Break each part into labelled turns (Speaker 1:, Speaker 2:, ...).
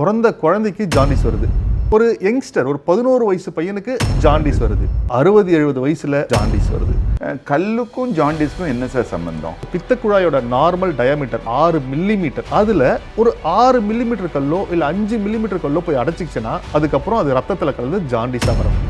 Speaker 1: பிறந்த குழந்தைக்கு ஜாண்டிஸ் வருது. ஒரு யங்ஸ்டர், ஒரு 11 வயசு பையனுக்கு ஜாண்டிஸ் வருது. 60-70 வயசுல ஜாண்டிஸ் வருது.
Speaker 2: கல்லுக்கும் ஜாண்டிஸ்க்கும் என்ன சார் சம்பந்தம்?
Speaker 1: பித்தக்குழாயோட நார்மல் டயாமீட்டர் 6 மில்லிமீட்டர். அதுல ஒரு 6 மில்லிமீட்டர் கல்லோ இல்ல 5 மில்லிமீட்டர் கல்லோ போய் அடைச்சிச்சுன்னா அதுக்கப்புறம் அது ரத்தத்துல கலந்து ஜாண்டிஸா வரும்.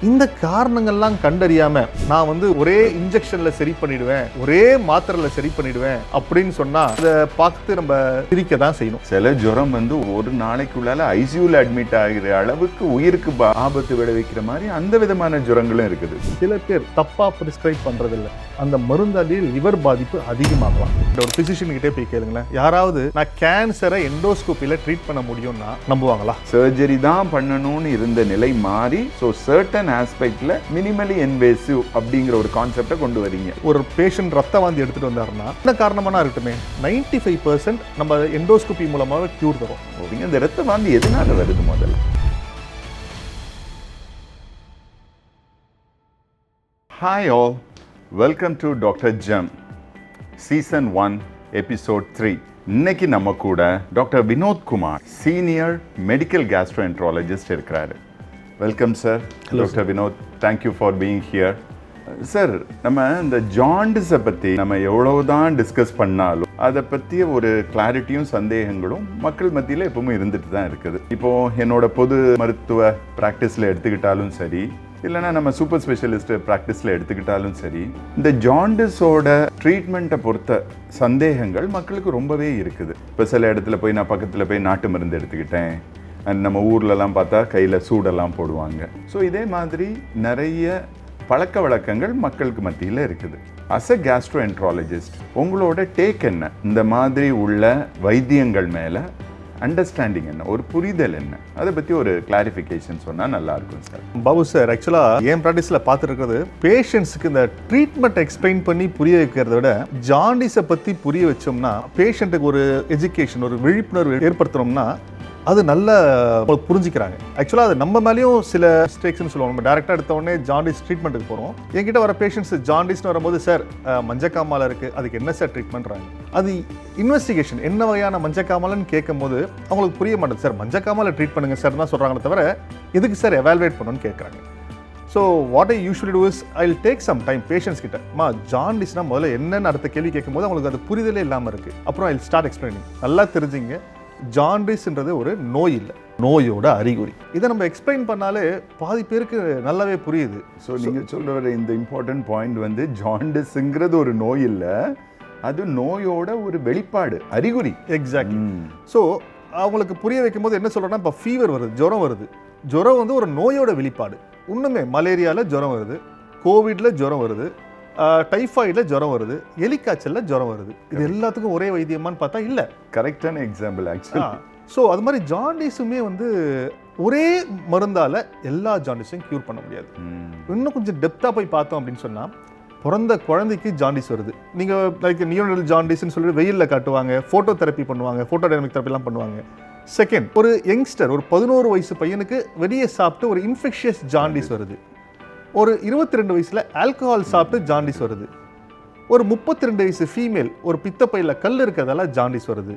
Speaker 1: இந்த காரணங்கள்லாம் கண்டறியாம நான் ஒரே இன்ஜெக்ஷன்ல சரி பண்ணிடுவேன், ஒரே மாத்திரையில சரி பண்ணிடுவேன் அப்படின்னு சொன்னா அதை பார்த்து நம்ம பிரிக்க தான் செய்யணும்.
Speaker 2: சில ஜுரம் ஒரு நாளைக்குள்ளால ஐசியூல அட்மிட் ஆகிற அளவுக்கு உயிருக்கு ஆபத்து விளைவிக்கிற மாதிரி அந்த விதமான ஜுரங்களும் இருக்குது.
Speaker 1: சில பேர் தப்பா பிரிஸ்கிரைப் பண்றது இல்லை, அந்த மருந்தாலே லிவர் பாதிப்பு அதிகமாகலாம். ஒரு பிசிஷியன் கிட்டே போய் கேளுங்களேன், யாராவது நான் கேன்சரை எண்டோஸ்கோப்பில ட்ரீட் பண்ண முடியும்னா நம்புவாங்களா?
Speaker 2: சர்ஜரி தான் பண்ணணும்னு இருந்த நிலை மாறி சர்டன் ஆஸ்பெக்ட்ல மினிமலி இன்வேசிவ் அப்படிங்கிற ஒரு கான்செப்டை கொண்டு வரீங்க.
Speaker 1: ஒரு பேஷண்ட் ரத்த வாந்தி எடுத்துட்டு வந்தாருன்னா என்ன காரணமான இருக்கட்டுமே 95% நம்ம எண்டோஸ்கோபி மூலமாக கியூர் தரும்.
Speaker 2: இந்த ரத்த வாந்தி எதனால வருது? முதல்ல hi all, welcome to doctor Gem season 1 episode 3. இன்னைக்கு நம்ம கூட doctor Vinod Kumar, senior medical gastroenterologist இருக்கிறாரு. Welcome sir. Doctor Vinod, thank you for being here. Sir, நம்ம இந்த ஜாண்டிஸை பற்றி நம்ம எவ்வளவுதான் டிஸ்கஸ் பண்ணாலும் அதை பற்றிய ஒரு கிளாரிட்டியும் சந்தேகங்களும் மக்கள் மத்தியில் எப்பவுமே இருந்துட்டு தான் இருக்குது. இப்போது என்னோட பொது மருத்துவ ப்ராக்டிஸில் எடுத்துக்கிட்டாலும் சரி, இல்லைனா நம்ம சூப்பர் ஸ்பெஷலிஸ்ட் ப்ராக்டிஸில் எடுத்துக்கிட்டாலும் சரி, இந்த ஜாண்டிஸோட ட்ரீட்மெண்ட்டை பொறுத்த சந்தேகங்கள் மக்களுக்கு ரொம்பவே இருக்குது. இப்போ சில இடத்துல போய் நான் பக்கத்தில் போய் நாட்டு மருந்து எடுத்துக்கிட்டேன், அண்ட் நம்ம ஊர்லலாம் பார்த்தா கையில் சூடெல்லாம் போடுவாங்க. ஸோ இதே மாதிரி நிறைய பழக்க வழக்கங்கள் மக்களுக்கு மத்தியில் இருக்குது. அஸ் அ கேஸ்ட்ரோஎன்ட்ராலஜிஸ்ட் உங்களோட டேக் என்ன? இந்த மாதிரி உள்ள வைத்தியங்கள் மேலே அண்டர்ஸ்டாண்டிங் என்ன, ஒரு புரிதல் என்ன, அதை பற்றி ஒரு கிளாரிஃபிகேஷன் சொன்னால் நல்லா இருக்கும் சார்.
Speaker 1: பாபு சார், ஆக்சுவலாக என் ப்ராக்டிஸில் பார்த்துருக்கிறது, பேஷண்ட்ஸுக்கு இந்த ட்ரீட்மெண்ட் எக்ஸ்பிளைன் பண்ணி புரிய வைக்கிறத விட ஜாண்டிஸை பற்றி புரிய வச்சோம்னா, பேஷண்ட்டுக்கு ஒரு எஜுகேஷன், ஒரு விழிப்புணர்வு ஏற்படுத்தணும்னா அது நல்லா புரிஞ்சுக்கிறாங்க. ஆக்சுவலாக அது நம்ம மேலேயும் சில மிஸ்டேக்ஸ்னு சொல்லுவோம். நம்ம டேரெக்டாக எடுத்த உடனே ஜாண்டிஸ் ட்ரீட்மெண்ட்டுக்கு போகிறோம். என்கிட்ட வர பேஷண்ட்ஸ் ஜாண்டிஸ்னு வரும்போது, சார் மஞ்சக்காமாலை இருக்குது, அதுக்கு என்ன சார் ட்ரீட்மெண்ட்றாங்க. அது இன்வெஸ்டிகேஷன், என்ன வகையான மஞ்சக்காமலைன்னு கேட்கும் போது அவங்களுக்கு புரிய மாட்டேது. சார் மஞ்சக்காமலை ட்ரீட் பண்ணுங்கள் சார் தான் சொல்கிறாங்களே தவிர எதுக்கு சார் எவால்வேட் பண்ணணும்னு கேட்குறாங்க. So what I usually do is I will take some time patients கிட்ட, ஜாண்டிஸ்னா முதல்ல என்னென்னு அடுத்த கேள்வி கேட்கும்போது அவங்களுக்கு அது புரிதலே இல்லாமல் இருக்குது. அப்புறம் ஐ வில் ஸ்டார்ட் எக்ஸ்பிளைனிங். நல்லா தெரிஞ்சுங்க, ஜாண்டிஸ்ன்றது ஒரு நோய் இல்லை, நோயோட அறிகுறி. இதை நம்ம எக்ஸ்பிளைன் பண்ணாலே பாதி பேருக்கு நல்லாவே புரியுது.
Speaker 2: ஸோ நீங்கள் சொல்கிற இந்த இம்பார்ட்டன்ட் பாயிண்ட் ஜாண்டிஸ்ங்கிறது ஒரு நோய் இல்லை, அது நோயோட ஒரு வெளிப்பாடு, அறிகுறி.
Speaker 1: எக்ஸாக்ட்லி. ஸோ அவங்களுக்கு புரிய வைக்கும் போது என்ன சொல்கிறேன்னா, இப்போ ஃபீவர் வருது, ஜுரம் வருது. ஜுரம் ஒரு நோயோட வெளிப்பாடு. இன்னுமே மலேரியாவில் ஜுரம் வருது, கோவிட்ல ஜுரம் வருது, டைஃபாய்டில் ஜுரம் வருது, எலிக்காய்ச்சலில் ஜுரம் வருது. இது எல்லாத்துக்கும் ஒரே வைத்தியமான்னு பார்த்தா இல்லை.
Speaker 2: கரெக்டான எக்ஸாம்பிள் ஆக்சுவலி.
Speaker 1: ஸோ அது மாதிரி ஜாண்டிஸுமே ஒரே மருந்தால் எல்லா ஜாண்டிஸையும் க்யூர் பண்ண முடியாது. இன்னும் கொஞ்சம் டெப்த்தாக போய் பார்த்தோம் அப்படின்னு சொன்னால், பிறந்த குழந்தைக்கு ஜாண்டிஸ் வருது. நீங்கள் லைக் நியோனல் ஜாண்டிஸ்ன்னு சொல்லிட்டு வெயிலில் காட்டுவாங்க, ஃபோட்டோ தெரப்பி பண்ணுவாங்க, ஃபோட்டோ டைனமிக் தெரப்பிலாம் பண்ணுவாங்க. செகண்ட், ஒரு யங்ஸ்டர், ஒரு 11 வயசு பையனுக்கு வெளியே சாப்பிட்டு ஒரு இன்ஃபெக்ஷியஸ் ஜாண்டிஸ் வருது. ஒரு 22 வயசில் ஆல்கஹால் சாப்பிட்டு ஜாண்டிஸ் வருது. ஒரு 32 வயசு ஃபீமேல், ஒரு பித்தப்பையில் கல் இருக்கிறதால ஜாண்டிஸ் வருது.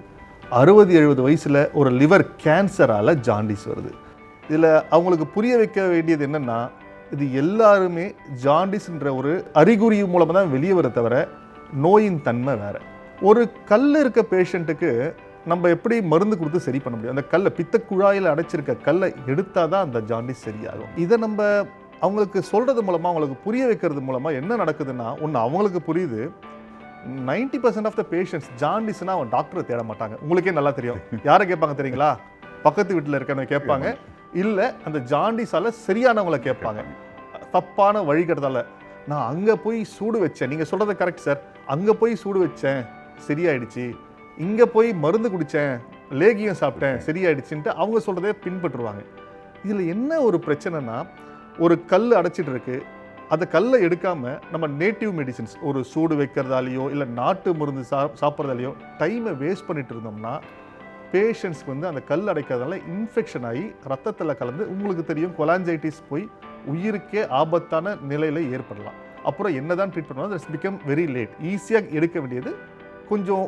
Speaker 1: 60-70 வயசில் ஒரு லிவர் கேன்சரால் ஜாண்டிஸ் வருது. இதில் அவங்களுக்கு புரிய வைக்க வேண்டியது என்னென்னா, இது எல்லாருமே ஜாண்டிஸ்ன்ற ஒரு அறிகுறி மூலமாக தான் வெளியே வர தவிர நோயின் தன்மை வேறு. ஒரு கல் இருக்க பேஷண்ட்டுக்கு நம்ம எப்படி மருந்து கொடுத்து சரி பண்ண முடியும்? அந்த கல்லை, பித்தக்குழாயில் அடைச்சிருக்க கல்லை எடுத்தால் தான் அந்த ஜாண்டிஸ் சரியாகும். இதை நம்ம அவங்களுக்கு சொல்கிறது மூலமாக, அவங்களுக்கு புரிய வைக்கிறது மூலமாக என்ன நடக்குதுன்னா, ஒன்று அவங்களுக்கு புரியுது, 90% ஆஃப் த பேஷண்ட்ஸ் ஜாண்டிஸ்னா அவன் டாக்டரை தேட மாட்டாங்க. உங்களுக்கே நல்லா தெரியும். யாரை கேட்பாங்க தெரியுங்களா? பக்கத்து வீட்டில் இருக்கவங்க கேட்பாங்க, இல்லை அந்த ஜாண்டிஸால் சரியானவங்களை கேட்பாங்க. தப்பான வழிகிறதால நான் அங்கே போய் சூடு வச்சேன், நீங்கள் சொல்கிறது கரெக்ட் சார், அங்கே போய் சூடு வச்சேன் சரியாயிடுச்சு, இங்கே போய் மருந்து குடித்தேன், லேகியம் சாப்பிட்டேன் சரியாயிடுச்சுன்ட்டு அவங்க சொல்கிறதே பின்பற்றுவாங்க. இதில் என்ன ஒரு பிரச்சனைனா, ஒரு கல் அடைச்சிட்டு இருக்கு, அந்த கல்லை எடுக்காமல் நம்ம நேட்டிவ் மெடிசின்ஸ், ஒரு சூடு வைக்கிறதாலேயோ இல்லை நாட்டு மருந்து சாப்பிட்றதாலேயோ டைமை வேஸ்ட் பண்ணிட்டு இருந்தோம்னா பேஷண்ட்ஸ்க்கு அந்த கல் அடைக்கிறதால இன்ஃபெக்ஷன் ஆகி ரத்தத்தில் கலந்து, உங்களுக்கு தெரியும், கொலாஞ்சைட்டிஸ் போய் உயிருக்கே ஆபத்தான நிலையில் ஏற்படலாம். அப்புறம் என்ன தான் ட்ரீட் பண்ணுவோம், தட்ஸ் பிகம் வெரி லேட். ஈஸியாக எடுக்க வேண்டியது கொஞ்சம்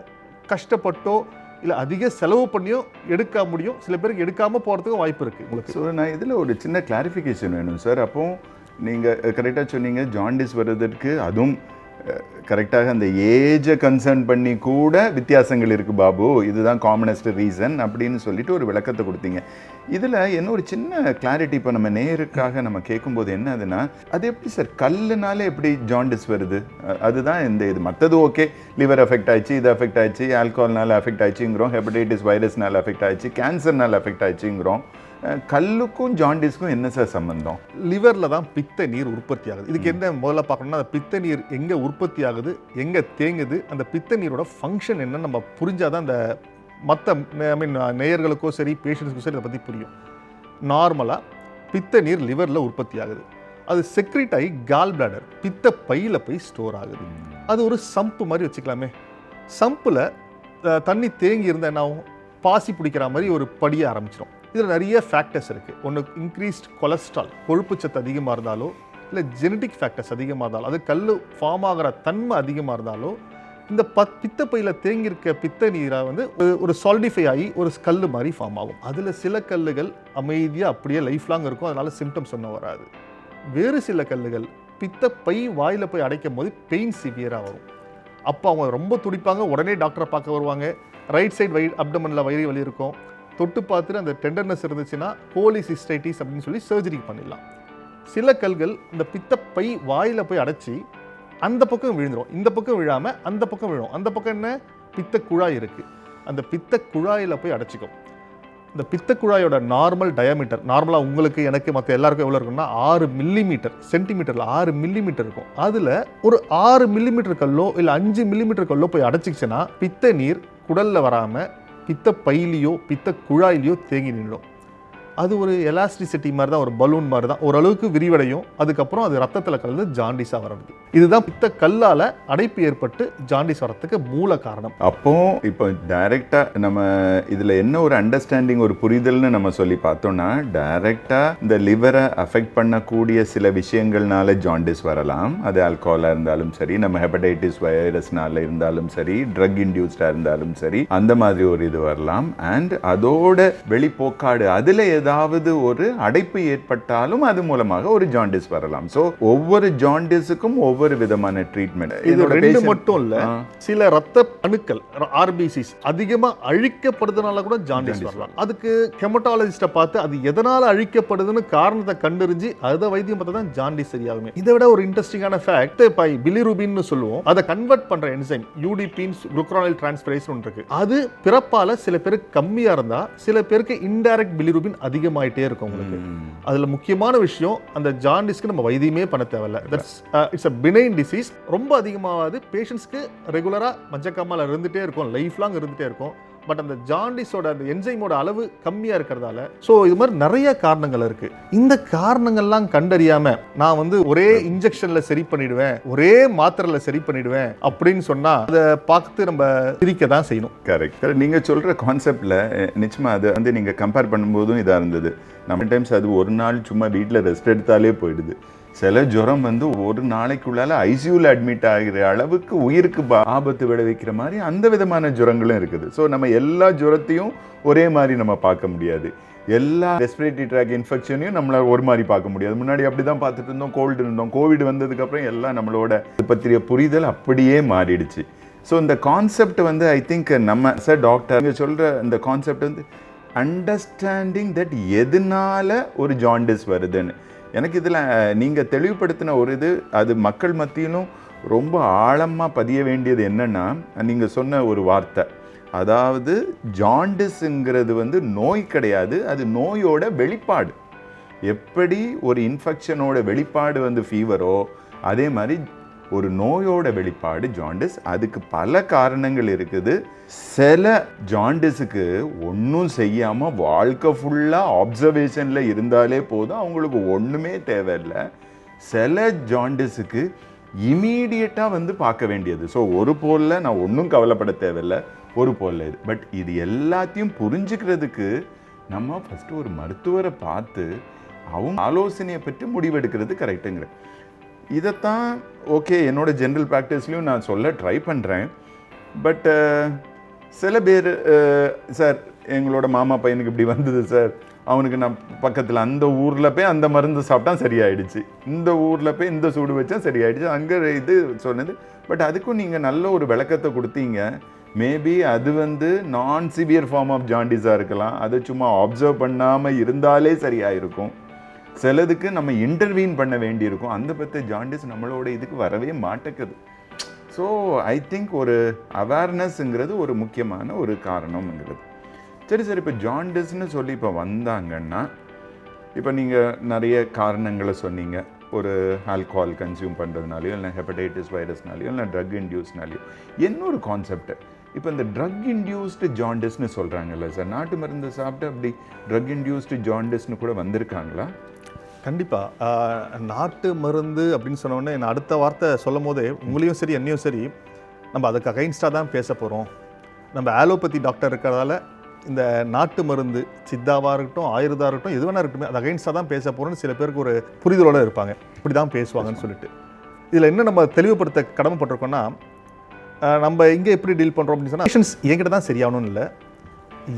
Speaker 1: கஷ்டப்பட்டோ இல்லை அதிக செலவு பண்ணியும் எடுக்க முடியும், சில பேருக்கு எடுக்காமல் போகிறதுக்கும் வாய்ப்பு இருக்குது உங்களுக்கு.
Speaker 2: ஸோ நான் இதில் ஒரு சின்ன கிளாரிஃபிகேஷன் வேணும் சார். அப்போ நீங்கள் கரெக்டாக சொன்னீங்க ஜாண்டிஸ் வர்றதுக்கு அதுவும் கரெக்டாக அந்த ஏஜை கன்சர்ன் பண்ணி கூட வித்தியாசங்கள் இருக்குது பாபு, இதுதான் காமனஸ்ட் ரீசன் அப்படின்னு சொல்லிட்டு ஒரு விளக்கத்தை கொடுத்தீங்க. இதில் என்ன ஒரு சின்ன கிளாரிட்டி இப்போ நம்ம நேருக்காக நம்ம கேட்கும்போது என்னதுன்னா, அது எப்படி சார் கல்லுனால எப்படி ஜாண்டிஸ் வருது? அதுதான் இந்த இது மற்றது ஓகே, லிவர் அஃபெக்ட் ஆயிடுச்சு, இது அஃபெக்ட் ஆயிடுச்சு, ஆல்கஹால்னால அஃபெக்ட் ஆயிடுச்சுங்கிறோம், ஹெப்படைட்டிஸ் வைரஸ்னால அஃபெக்ட் ஆயிடுச்சு, கேன்சர்னால அஃபெக்ட் ஆயிடுச்சுங்கிறோம். கல்லுக்கும் ஜாண்டிஸ்க்கும் என்ன சார் சம்பந்தம்?
Speaker 1: லிவரில் தான் பித்த நீர் உற்பத்தி ஆகுது. இதுக்கு என்ன முதல்ல பார்க்கணும்னா, அந்த பித்த நீர் எங்கே உற்பத்தி ஆகுது, எங்கே தேங்குது, அந்த பித்த நீரோட ஃபங்க்ஷன் என்னன்னு நம்ம புரிஞ்சாதான் அந்த மற்ற நேயர்களுக்கோ சரி பேஷண்ட்ஸ்க்கும் சரி இதை பற்றி புரியும். நார்மலாக பித்த நீர் லிவரில் உற்பத்தி ஆகுது, அது செக்ரிட் ஆகி கால் பிளாடர் பித்த பையில் போய் ஸ்டோர் ஆகுது. அது ஒரு சம்பு மாதிரி வச்சுக்கலாமே. சம்பில் தண்ணி தேங்கி இருந்தால் என்ன ஆகும், பாசி பிடிக்கிற மாதிரி ஒரு படிய ஆரம்பிச்சிடும். இதில் நிறைய ஃபேக்டர்ஸ் இருக்குது. ஒன்று இன்க்ரீஸ்ட் கொலஸ்ட்ரால், கொழுப்பு சத்து அதிகமாக இருந்தாலோ, இல்லை ஜெனட்டிக் ஃபேக்டர்ஸ் அதிகமாக இருந்தாலோ, அது கல் ஃபார்ம் ஆகிற தன்மை அதிகமாக இருந்தாலோ, இந்த பித்த பையில் தேங்கியிருக்க பித்த நீரை வந்து ஒரு சாலிடிஃபை ஆகி ஒரு கல் மாதிரி ஃபார்ம் ஆகும். அதில் சில கல்லுகள் அமைதியாக அப்படியே லைஃப் லாங் இருக்கும், அதனால சிம்டம்ஸ் ஒன்றும் வராது. வேறு சில கல்லுகள் பித்த பை வாயில் போய் அடைக்கும் போது பெயின் சிவியராக வரும். அப்போ அவங்க ரொம்ப துடிப்பாங்க, உடனே டாக்டரை பார்க்க வருவாங்க. ரைட் சைடு அப்டமனில் வயிறு வலி இருக்கும், தொட்டு பார்த்துட்டு அந்த டெண்டர்னஸ் இருந்துச்சுன்னா போலிசிஸ்டைட்டிஸ் அப்படின்னு சொல்லி சர்ஜரி பண்ணிடலாம். சில கல்கள் இந்த பித்தப்பை வாயில் போய் அடைச்சி அந்த பக்கம் விழுந்துடும், இந்த பக்கம் விழாமல் அந்த பக்கம் விழும். அந்த பக்கம் என்ன, பித்த குழாய் இருக்குது, அந்த பித்த குழாயில் போய் அடைச்சிக்கும். இந்த பித்த குழாயோட நார்மல் டயாமீட்டர், நார்மலாக உங்களுக்கு எனக்கு மற்ற எல்லாருக்கும் எவ்வளோ இருக்குன்னா 6 மில்லிமீட்டர், சென்டிமீட்டரில் 6 மில்லிமீட்டர் இருக்கும். அதில் ஒரு 6 மில்லிமீட்டர் கல்லோ இல்லை 5 மில்லிமீட்டர் கல்லோ போய் அடைச்சிக்கிச்சுன்னா பித்த நீர் குடலில் வராமல் பித்த பையிலையோ பித்த குழாயிலையோ தேங்கி நின்றுடும். அது ஒரு எலாஸ்டிசிட்டி மாதிரி தான், ஒரு பலூன் மாதிரி தான், ஓரளவுக்கு விரிவடையும். அதுக்கப்புறம் அது ரத்தத்தில் கலந்து ஜாண்டிஸாக வர்றது. இதுதான் பித்த கல்லால் அடைப்பு ஏற்பட்டு ஜாண்டிஸ் வரத்துக்கு மூல காரணம்.
Speaker 2: அப்போ இப்போ டைரெக்டாக நம்ம இதில் என்ன ஒரு அண்டர்ஸ்டாண்டிங், ஒரு புரிதல்னு நம்ம சொல்லி பார்த்தோம்னா, டைரெக்டாக இந்த லிவரை அஃபெக்ட் பண்ணக்கூடிய சில விஷயங்கள்னால ஜாண்டிஸ் வரலாம். அது ஆல்கஹாலாக இருந்தாலும் சரி, நம்ம ஹெப்படைட்டிஸ் வைரஸ்னால இருந்தாலும் சரி, ட்ரக் இன்டியூஸ்டாக இருந்தாலும் சரி, அந்த மாதிரி ஒரு இது வரலாம். அண்ட் அதோட வெளிப்போக்காடு அதில் ஏதாவது ஒரு அடைப்பு ஏற்பட்டாலும் அது மூலமாக ஒரு ஜாண்டிஸ் வரலாம். சோ ஒவ்வொரு ஜாண்டிஸுக்கும் ஒவ்வொரு விதமான ட்ரீட்மெண்ட்.
Speaker 1: இது ரெண்டு மட்டும் இல்ல, சில ரத்த அணுக்கள் ஆர்பிசிஸ் அதிகமா அழிக்கப்படுறதுனால கூட ஜாண்டிஸ் வரலாம். அதுக்கு ஹெமடாலஜிஸ்ட பார்த்து அது எதனால அழிக்கப்படுதுன்னு காரணத்தை கண்டறிஞ்சு அதை வைத்தியம் பார்த்தா தான் ஜாண்டிஸ் சரியாகுமே. இதை விட ஒரு இன்ட்ரெஸ்டிங்கான ஃபேக்ட், பிலிரூபின்னு சொல்லுவோம், அதை கன்வெர்ட் பண்ற என்சைம் யூடிபின்ஸ் குளுக்கரானில் டிரான்ஸ்ஃபரேஸ் இருக்கு. அது பிறப்பால சில பேருக்கு கம்மியா இருந்தா சில பேருக்கு இன்டைரக்ட் பிலிரூபின் அதிகமாயிட்டே இருக்கும் உங்களுக்கு. அதுல முக்கியமான விஷயம், அந்த ஜாண்டிஸ்க்கு நம்ம வைத்தியமே பண்ண தேவையில்ல. It's a benign disease. ரொம்ப அதிகமாகாது, பேஷண்ட்ஸ்க்கு ரெகுலரா மஞ்சக்காமால இருந்துட்டே இருக்கும், லைஃப் லாங் இருந்துட்டே இருக்கும். பட் அந்த ஜாண்டிஸோட அந்த என்சைமோட அளவு கம்மியா இருக்கிறதால சோ இது மாதிரி நிறைய காரணங்கள் இருக்கு. இந்த காரணங்கள்லாம் கண்டறியாம நான் வந்து ஒரே இன்ஜெக்ஷன்ல சரி பண்ணிடுவேன், ஒரே மாத்திரையில சரி பண்ணிடுவேன் அப்படின்னு சொன்னா அதை பார்த்து நம்ம சிரிக்க தான் செய்யணும்.
Speaker 2: கரெக்ட். நீங்க சொல்ற கான்செப்ட்ல நிச்சயமா அது வந்து நீங்க கம்பேர் பண்ணும்போதும் இதா இருந்தது. நம்ம டைம்ஸ் அது ஒரு நாள் சும்மா வீட்டில் ரெஸ்ட் எடுத்தாலே போயிடுது. சில ஜுரம் வந்து ஒரு நாளைக்குள்ளால ஐசியூல அட்மிட் ஆகிற அளவுக்கு உயிருக்கு ஆபத்து விளைவிக்கிற மாதிரி அந்த விதமான ஜுரங்களும் இருக்குது. ஸோ நம்ம எல்லா ஜுரத்தையும் ஒரே மாதிரி நம்ம பார்க்க முடியாது. எல்லா ரெஸ்பிரேட்டரி ட்ராக் இன்ஃபெக்ஷனையும் நம்மள ஒரு மாதிரி பார்க்க முடியாது. முன்னாடி அப்படிதான் பார்த்துட்டு இருந்தோம், கோல்டு இருந்தோம். கோவிட் வந்ததுக்கு அப்புறம் எல்லாம் நம்மளோட பற்றிய புரிதல் அப்படியே மாறிடுச்சு. ஸோ இந்த கான்செப்ட் வந்து ஐ திங்க் நம்ம சார் டாக்டர் நீங்க சொல்ற இந்த கான்செப்ட் வந்து அண்டர்ஸ்டாண்டிங் தட் எதனால ஒரு ஜாண்டிஸ் வருதுன்னு எனக்கு இதில் நீங்கள் தெளிவுபடுத்தின ஒரு இது, அது மக்கள் மத்தியிலும் ரொம்ப ஆழமாக பதிய வேண்டியது என்னன்னா, நீங்கள் சொன்ன ஒரு வார்த்தை, அதாவது ஜாண்டிஸுங்கிறது வந்து நோய் கிடையாது, அது நோயோட வெளிப்பாடு. எப்படி ஒரு இன்ஃபெக்ஷனோட வெளிப்பாடு வந்து ஃபீவரோ, அதே மாதிரி ஒரு நோயோட வெளிப்பாடு ஜாண்டிஸ். அதுக்கு பல காரணங்கள் இருக்குது. சில ஜாண்டிஸுக்கு ஒன்றும் செய்யாமல் வாழ்க்கை ஃபுல்லாக ஆப்சர்வேஷனில் இருந்தாலே போதும், அவங்களுக்கு ஒன்றுமே தேவையில்லை. சில ஜாண்டிஸுக்கு இமீடியட்டாக வந்து பார்க்க வேண்டியது. ஸோ ஒரு போலில் நான் ஒன்றும் கவலைப்பட தேவையில்லை, ஒரு போலில் இது. பட் இது எல்லாத்தையும் புரிஞ்சுக்கிறதுக்கு நம்ம ஃபஸ்ட்டு ஒரு மருத்துவரை பார்த்து அவங்க ஆலோசனையை பற்றி முடிவெடுக்கிறது கரெக்டுங்கிற இதைத்தான் ஓகே என்னோட ஜென்ரல் ப்ராக்டிஸ்லையும் நான் சொல்ல ட்ரை பண்ணுறேன். பட் சில பேர் சார் எங்களோட மாமா பையனுக்கு இப்படி வந்தது சார், அவனுக்கு நான் பக்கத்தில் அந்த ஊரில் போய் அந்த மருந்து சாப்பிட்டா சரியாயிடுச்சு, இந்த ஊரில் போய் இந்த சூடு வச்சா சரியாயிடுச்சு, அங்கே இது சொன்னது. பட் அதுக்கும் நீங்கள் நல்ல ஒரு விளக்கத்தை கொடுத்தீங்க. மேபி அது நான் சிவியர் ஃபார்ம் ஆஃப் ஜாண்டிஸாக இருக்கலாம், அதை சும்மா அப்சர்வ் பண்ணாமல் இருந்தாலே சரியாயிருக்கும். சிலதுக்கு நம்ம இன்டர்வீன் பண்ண வேண்டியிருக்கும். அந்த பற்றி ஜாண்டிஸ் நம்மளோட இதுக்கு வரவே மாட்டேக்குது. ஸோ ஐ திங்க் ஒரு அவேர்னஸ்ங்கிறது ஒரு முக்கியமான ஒரு காரணம்ங்கிறது. சரி சார், இப்போ ஜாண்டிஸ்ன்னு சொல்லி இப்போ வந்தாங்கன்னா, இப்போ நீங்கள் நிறைய காரணங்களை சொன்னீங்க. ஒரு ஆல்கஹால் கன்சியூம் பண்ணுறதுனாலையோ, இல்லை ஹெப்படைட்டிஸ் வைரஸ்னாலையோ, இல்லை ட்ரக் இன்டியூஸ்னாலையோ. இன்னொரு கான்செப்ட், இப்போ இந்த ட்ரக் இன்டியூஸ்டு ஜாண்டிஸ்னு சொல்கிறாங்கல்ல சார், நாட்டு மருந்து சாப்பிட்டு அப்படி ட்ரக் இன்டியூஸ்டு ஜாண்டிஸ்னு கூட வந்திருக்காங்களா?
Speaker 1: கண்டிப்பாக. நாட்டு மருந்து அப்படின்னு சொன்னோடனே நான் அடுத்த வார்த்தை சொல்லும் போதே உங்களையும் சரி என்னையும் சரி நம்ம அதுக்கு அகைன்ஸ்டாக தான் பேச போகிறோம். நம்ம ஆலோபதி டாக்டர் இருக்கிறதால இந்த நாட்டு மருந்து சித்தாவாக இருக்கட்டும், ஆயுர்வேதா இருக்கட்டும், எது வேணா இருக்கட்டும், அது அகைன்ஸ்டாக தான் பேச போகிறோம்னு சில பேருக்கு ஒரு புரிதலோடு இருப்பாங்க. இப்படி தான் பேசுவாங்கன்னு சொல்லிட்டு. இதில் என்ன நம்ம தெளிவுபடுத்த கடமைப்பட்டிருக்கோம்னா, நம்ம இங்கே எப்படி டீல் பண்ணுறோம் அப்படின்னு சொன்னால், பேஷண்ட்ஸ் என்கிட்ட தான் சரியாகணும்னு இல்லை,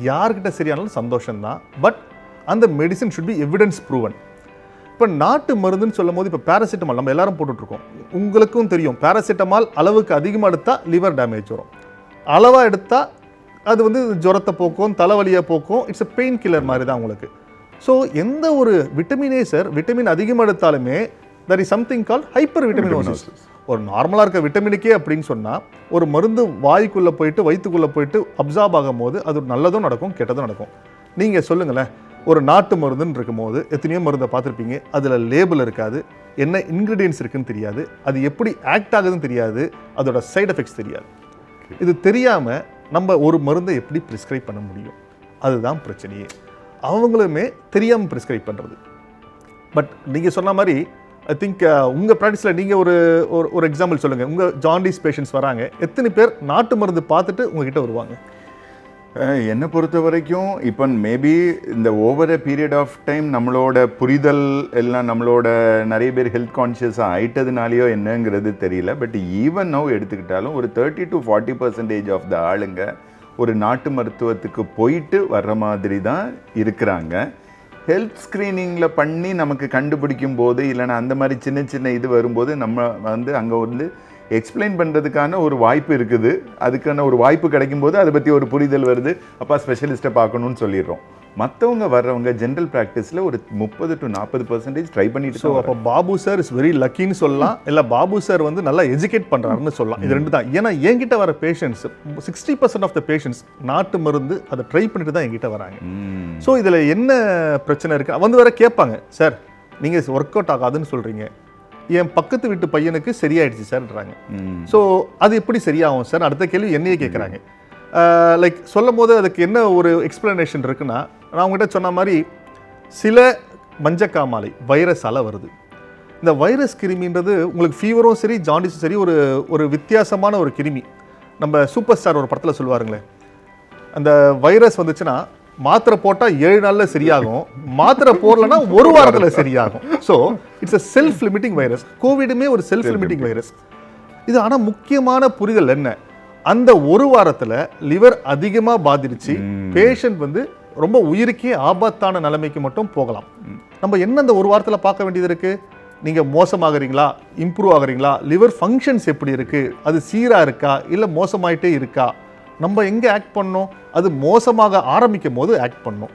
Speaker 1: யார்கிட்ட சரியானாலும் சந்தோஷம்தான். பட் அந்த medicine should be evidence proven. இப்போ நாட்டு மருந்துன்னு சொல்லும் போது, இப்போ பேராசிட்டமால் நம்ம எல்லாரும் போட்டுட்ருக்கோம். உங்களுக்கும் தெரியும், பேராசிட்டமால் அளவுக்கு அதிகமாக எடுத்தால் லிவர் டேமேஜ் வரும், அளவாக எடுத்தால் அது ஜுரத்தை போக்கும், தலைவலியை போக்கும். இட்ஸ் எ பெயின் கில்லர் மாதிரி தான் உங்களுக்கு. ஸோ எந்த ஒரு விட்டமினே சார், விட்டமின் அதிகமாக எடுத்தாலுமே that is something call hyper vitaminosis. ஒரு நார்மலாக இருக்க விட்டமினுக்கே அப்படின்னு சொன்னால், ஒரு மருந்து வாய்க்குள்ளே போயிட்டு வயிற்றுக்குள்ளே போயிட்டு அப்சார்ப் ஆகும் போது அது நல்லதும் நடக்கும், கெட்டதும் நடக்கும். நீங்கள் சொல்லுங்களேன், ஒரு நாட்டு மருந்துன்னு இருக்கும்போது எத்தனையோ மருந்தை பார்த்துருப்பீங்க, அதில் லேபிள் இருக்காது, என்ன இன்க்ரீடியன்ஸ் இருக்குன்னு தெரியாது, அது எப்படி ஆக்ட் ஆகுதுன்னு தெரியாது, அதோட சைட் எஃபெக்ட்ஸ் தெரியாது. இது தெரியாமல் நம்ம ஒரு மருந்தை எப்படி ப்ரிஸ்கிரைப் பண்ண முடியும்? அதுதான் பிரச்சனையே. அவங்களுமே தெரியாமல் ப்ரிஸ்கிரைப் பண்ணுறது. பட் நீங்கள் சொன்ன மாதிரி ஐ திங்க் உங்கள் ப்ராக்டிஸில் நீங்கள் ஒரு எக்ஸாம்பிள் சொல்லுங்கள். உங்கள் ஜாண்டிஸ் பேஷண்ட்ஸ் வராங்க, எத்தனை பேர் நாட்டு மருந்து பார்த்துட்டு உங்ககிட்ட வருவாங்க?
Speaker 2: என்னை பொறுத்த வரைக்கும் இப்போ மேபி இந்த over a period of time நம்மளோட புரிதல் எல்லாம் நம்மளோட நிறைய பேர் ஹெல்த் கான்ஷியஸாக ஆயிட்டதுனாலையோ என்னங்கிறது தெரியல. பட் ஈவன் நவ் எடுத்துக்கிட்டாலும் ஒரு 30 to 40% ஆஃப் த ஆளுங்க ஒரு நாட்டு மருத்துவத்துக்கு போயிட்டு வர்ற மாதிரி தான் இருக்கிறாங்க. ஹெல்த் ஸ்க்ரீனிங்கில் பண்ணி நமக்கு கண்டுபிடிக்கும் போது, இல்லைன்னா அந்த மாதிரி சின்ன சின்ன இது வரும்போது நம்ம அங்கே எக்ஸ்பிளைன் பண்ணுறதுக்கான ஒரு வாய்ப்பு இருக்குது. அதுக்கான ஒரு வாய்ப்பு கிடைக்கும் போது அதை பற்றி ஒரு புரிதல் வருது, அப்பா ஸ்பெஷலிஸ்ட்டை பார்க்கணும்னு சொல்லிடுறோம். மற்றவங்க வர்றவங்க ஜென்ரல் ப்ராக்டிஸில் ஒரு 30 to 40% ட்ரை பண்ணிட்டு.
Speaker 1: ஸோ அப்போ பாபு சார் இஸ் வெரி லக்கின்னு சொல்லலாம், இல்லை பாபு சார் நல்லா எஜுகேட் பண்ணுறாருன்னு சொல்லலாம். இது ரெண்டு தான். ஏன்னா என்கிட்ட வர பேஷண்ட்ஸ் 60% ஆஃப் த பேஷண்ட்ஸ் நாட்டு மருந்து அதை ட்ரை பண்ணிட்டு தான் என்கிட்ட வராங்க. ஸோ இதில் என்ன பிரச்சனை இருக்குது வர கேட்பாங்க, சார் நீங்கள் ஒர்க் அவுட் ஆகாதுன்னு சொல்கிறீங்க, என் பக்கத்து வீட்டு பையனுக்கு சரியாயிடுச்சு சார்ன்றாங்க. ஸோ அது எப்படி சரியாகும் சார்? அடுத்த கேள்வி என்னையே கேட்குறாங்க. லைக் சொல்லும் போது அதுக்கு என்ன ஒரு எக்ஸ்பிளனேஷன் இருக்குன்னா, நான் உங்கள்கிட்ட சொன்ன மாதிரி சில மஞ்சக்காமாலை வைரஸால் வருது. இந்த வைரஸ் கிருமின்றது உங்களுக்கு ஃபீவரும் சரி ஜாண்டிஸும் சரி ஒரு வித்தியாசமான ஒரு கிருமி. நம்ம சூப்பர் ஸ்டார் ஒரு படத்தில் சொல்லுவாருங்களே, அந்த வைரஸ் வந்துச்சுன்னா மாத்திரை போட்டால் 7 நாளில் சரியாகும், மாத்திரை போடலன்னா 1 வாரத்தில் சரியாகும். So it's a self limiting virus. கோவிடுமே ஒரு செல்ஃப் லிமிட்டிங் வைரஸ். இது ஆனால் முக்கியமான புரிதல் என்ன, அந்த 1 வாரத்தில் லிவர் அதிகமாக பாதிச்சு பேஷண்ட் ரொம்ப உயிருக்கே ஆபத்தான நிலைமைக்கு மட்டும் போகலாம். நம்ம என்ன அந்த 1 வாரத்தில் பார்க்க வேண்டியது இருக்குது? நீங்கள் மோசமாகறீங்களா, இம்ப்ரூவ் ஆகுறீங்களா, லிவர் ஃபங்க்ஷன்ஸ் எப்படி இருக்குது, அது சீராக இருக்கா இல்லை மோசமாயிட்டே இருக்கா, நம்ம எங்கே ஆக்ட் பண்ணோம்? அது மோசமாக ஆரம்பிக்கும் போது ஆக்ட் பண்ணோம்.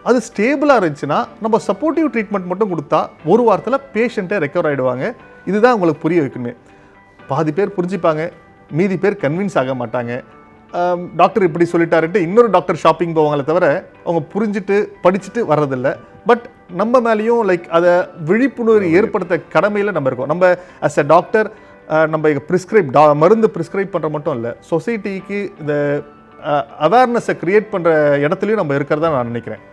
Speaker 1: அது ஸ்டேபிளாக இருந்துச்சுன்னா நம்ம சப்போர்ட்டிவ் ட்ரீட்மெண்ட் மட்டும் கொடுத்தா 1 வாரத்தில் பேஷண்ட்டே ரெக்கவர் ஆகிடுவாங்க. இதுதான் உங்களுக்கு புரிய வைக்கணுமே. பாதி பேர் புரிஞ்சுப்பாங்க, மீதி பேர் கன்வின்ஸ் ஆக மாட்டாங்க. டாக்டர் இப்படி சொல்லிட்டாருன்ட்டு இன்னொரு டாக்டர் ஷாப்பிங் போவாங்களே தவிர அவங்க புரிஞ்சுட்டு படிச்சுட்டு வர்றதில்லை. பட் நம்ம மேலேயும் லைக் அதை விழிப்புணர்வு ஏற்படுத்த கடமையில் நம்ம இருக்கோம். நம்ம அஸ் அ டாக்டர் நம்ம மருந்து ப்ரிஸ்கிரைப் பண்ணுற மட்டும் இல்லை, சொசைட்டிக்கு இந்த அவேர்னஸை க்ரியேட் பண்ணுற இடத்துலையும் நம்ம இருக்கிறதா நான் நினைக்கிறேன்.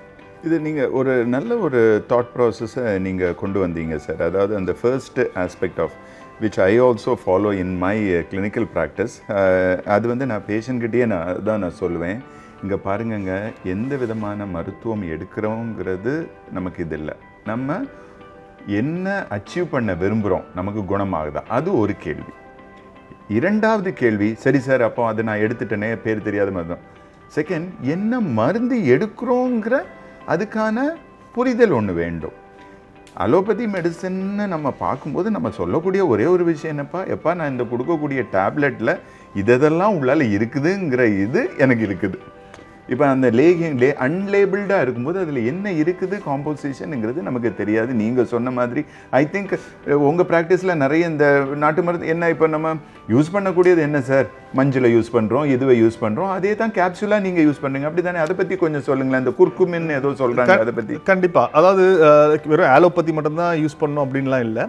Speaker 2: இது நீங்கள் ஒரு நல்ல ஒரு தாட் ப்ராசஸை நீங்கள் கொண்டு வந்தீங்க சார். அதாவது அந்த first aspect of which I also follow in my clinical practice. அது நான் பேஷண்ட்கிட்டேயே நான் சொல்லுவேன், இங்கே பாருங்கங்க, எந்த விதமான மருத்துவம் எடுக்கிறோங்கிறது நமக்கு இது இல்லை, நம்ம என்ன அச்சீவ் பண்ண விரும்புகிறோம், நமக்கு குணமாகுதா, அது ஒரு கேள்வி. இரண்டாவது கேள்வி, சரி சார் அப்போ அதை நான் எடுத்துட்டேனே, பேர் தெரியாத மருத்துவம், செகண்ட், என்ன மருந்து எடுக்கிறோங்கிற அதுக்கான புரிதல் ஒன்று வேண்டும். அலோபதி மெடிசன்னு நம்ம பார்க்கும்போது நம்ம சொல்லக்கூடிய ஒரே ஒரு விஷயம் என்னப்பா, எப்பா நான் இந்த கொடுக்கக்கூடிய டேப்லெட்டில் இதெல்லாம் உள்ளால் இருக்குதுங்கிற இது எனக்கு இருக்குது. இப்போ அந்த அன்லேபிள்டாக இருக்கும்போது அதில் என்ன இருக்குது காம்போசிஷனுங்கிறது நமக்கு தெரியாது. நீங்கள் சொன்ன மாதிரி ஐ திங்க் உங்கள் ப்ராக்டிஸில் நிறைய இந்த நாட்டு மருந்து என்ன இப்போ நம்ம யூஸ் பண்ணக்கூடியது என்ன சார், மஞ்சளை யூஸ் பண்ணுறோம், இதுவை யூஸ் பண்ணுறோம், அதே தான் கேப்சூலாக நீங்கள் யூஸ் பண்ணுறீங்க, அப்படி தானே? அதை பற்றி கொஞ்சம் சொல்லுங்களேன். இந்த குர்குமின் ஏதோ சொல்கிறாங்க, அதை பற்றி.
Speaker 1: கண்டிப்பாக. அதாவது வெறும் ஆலோபதி மட்டும்தான் யூஸ் பண்ணோம் அப்படின்லாம் இல்லை.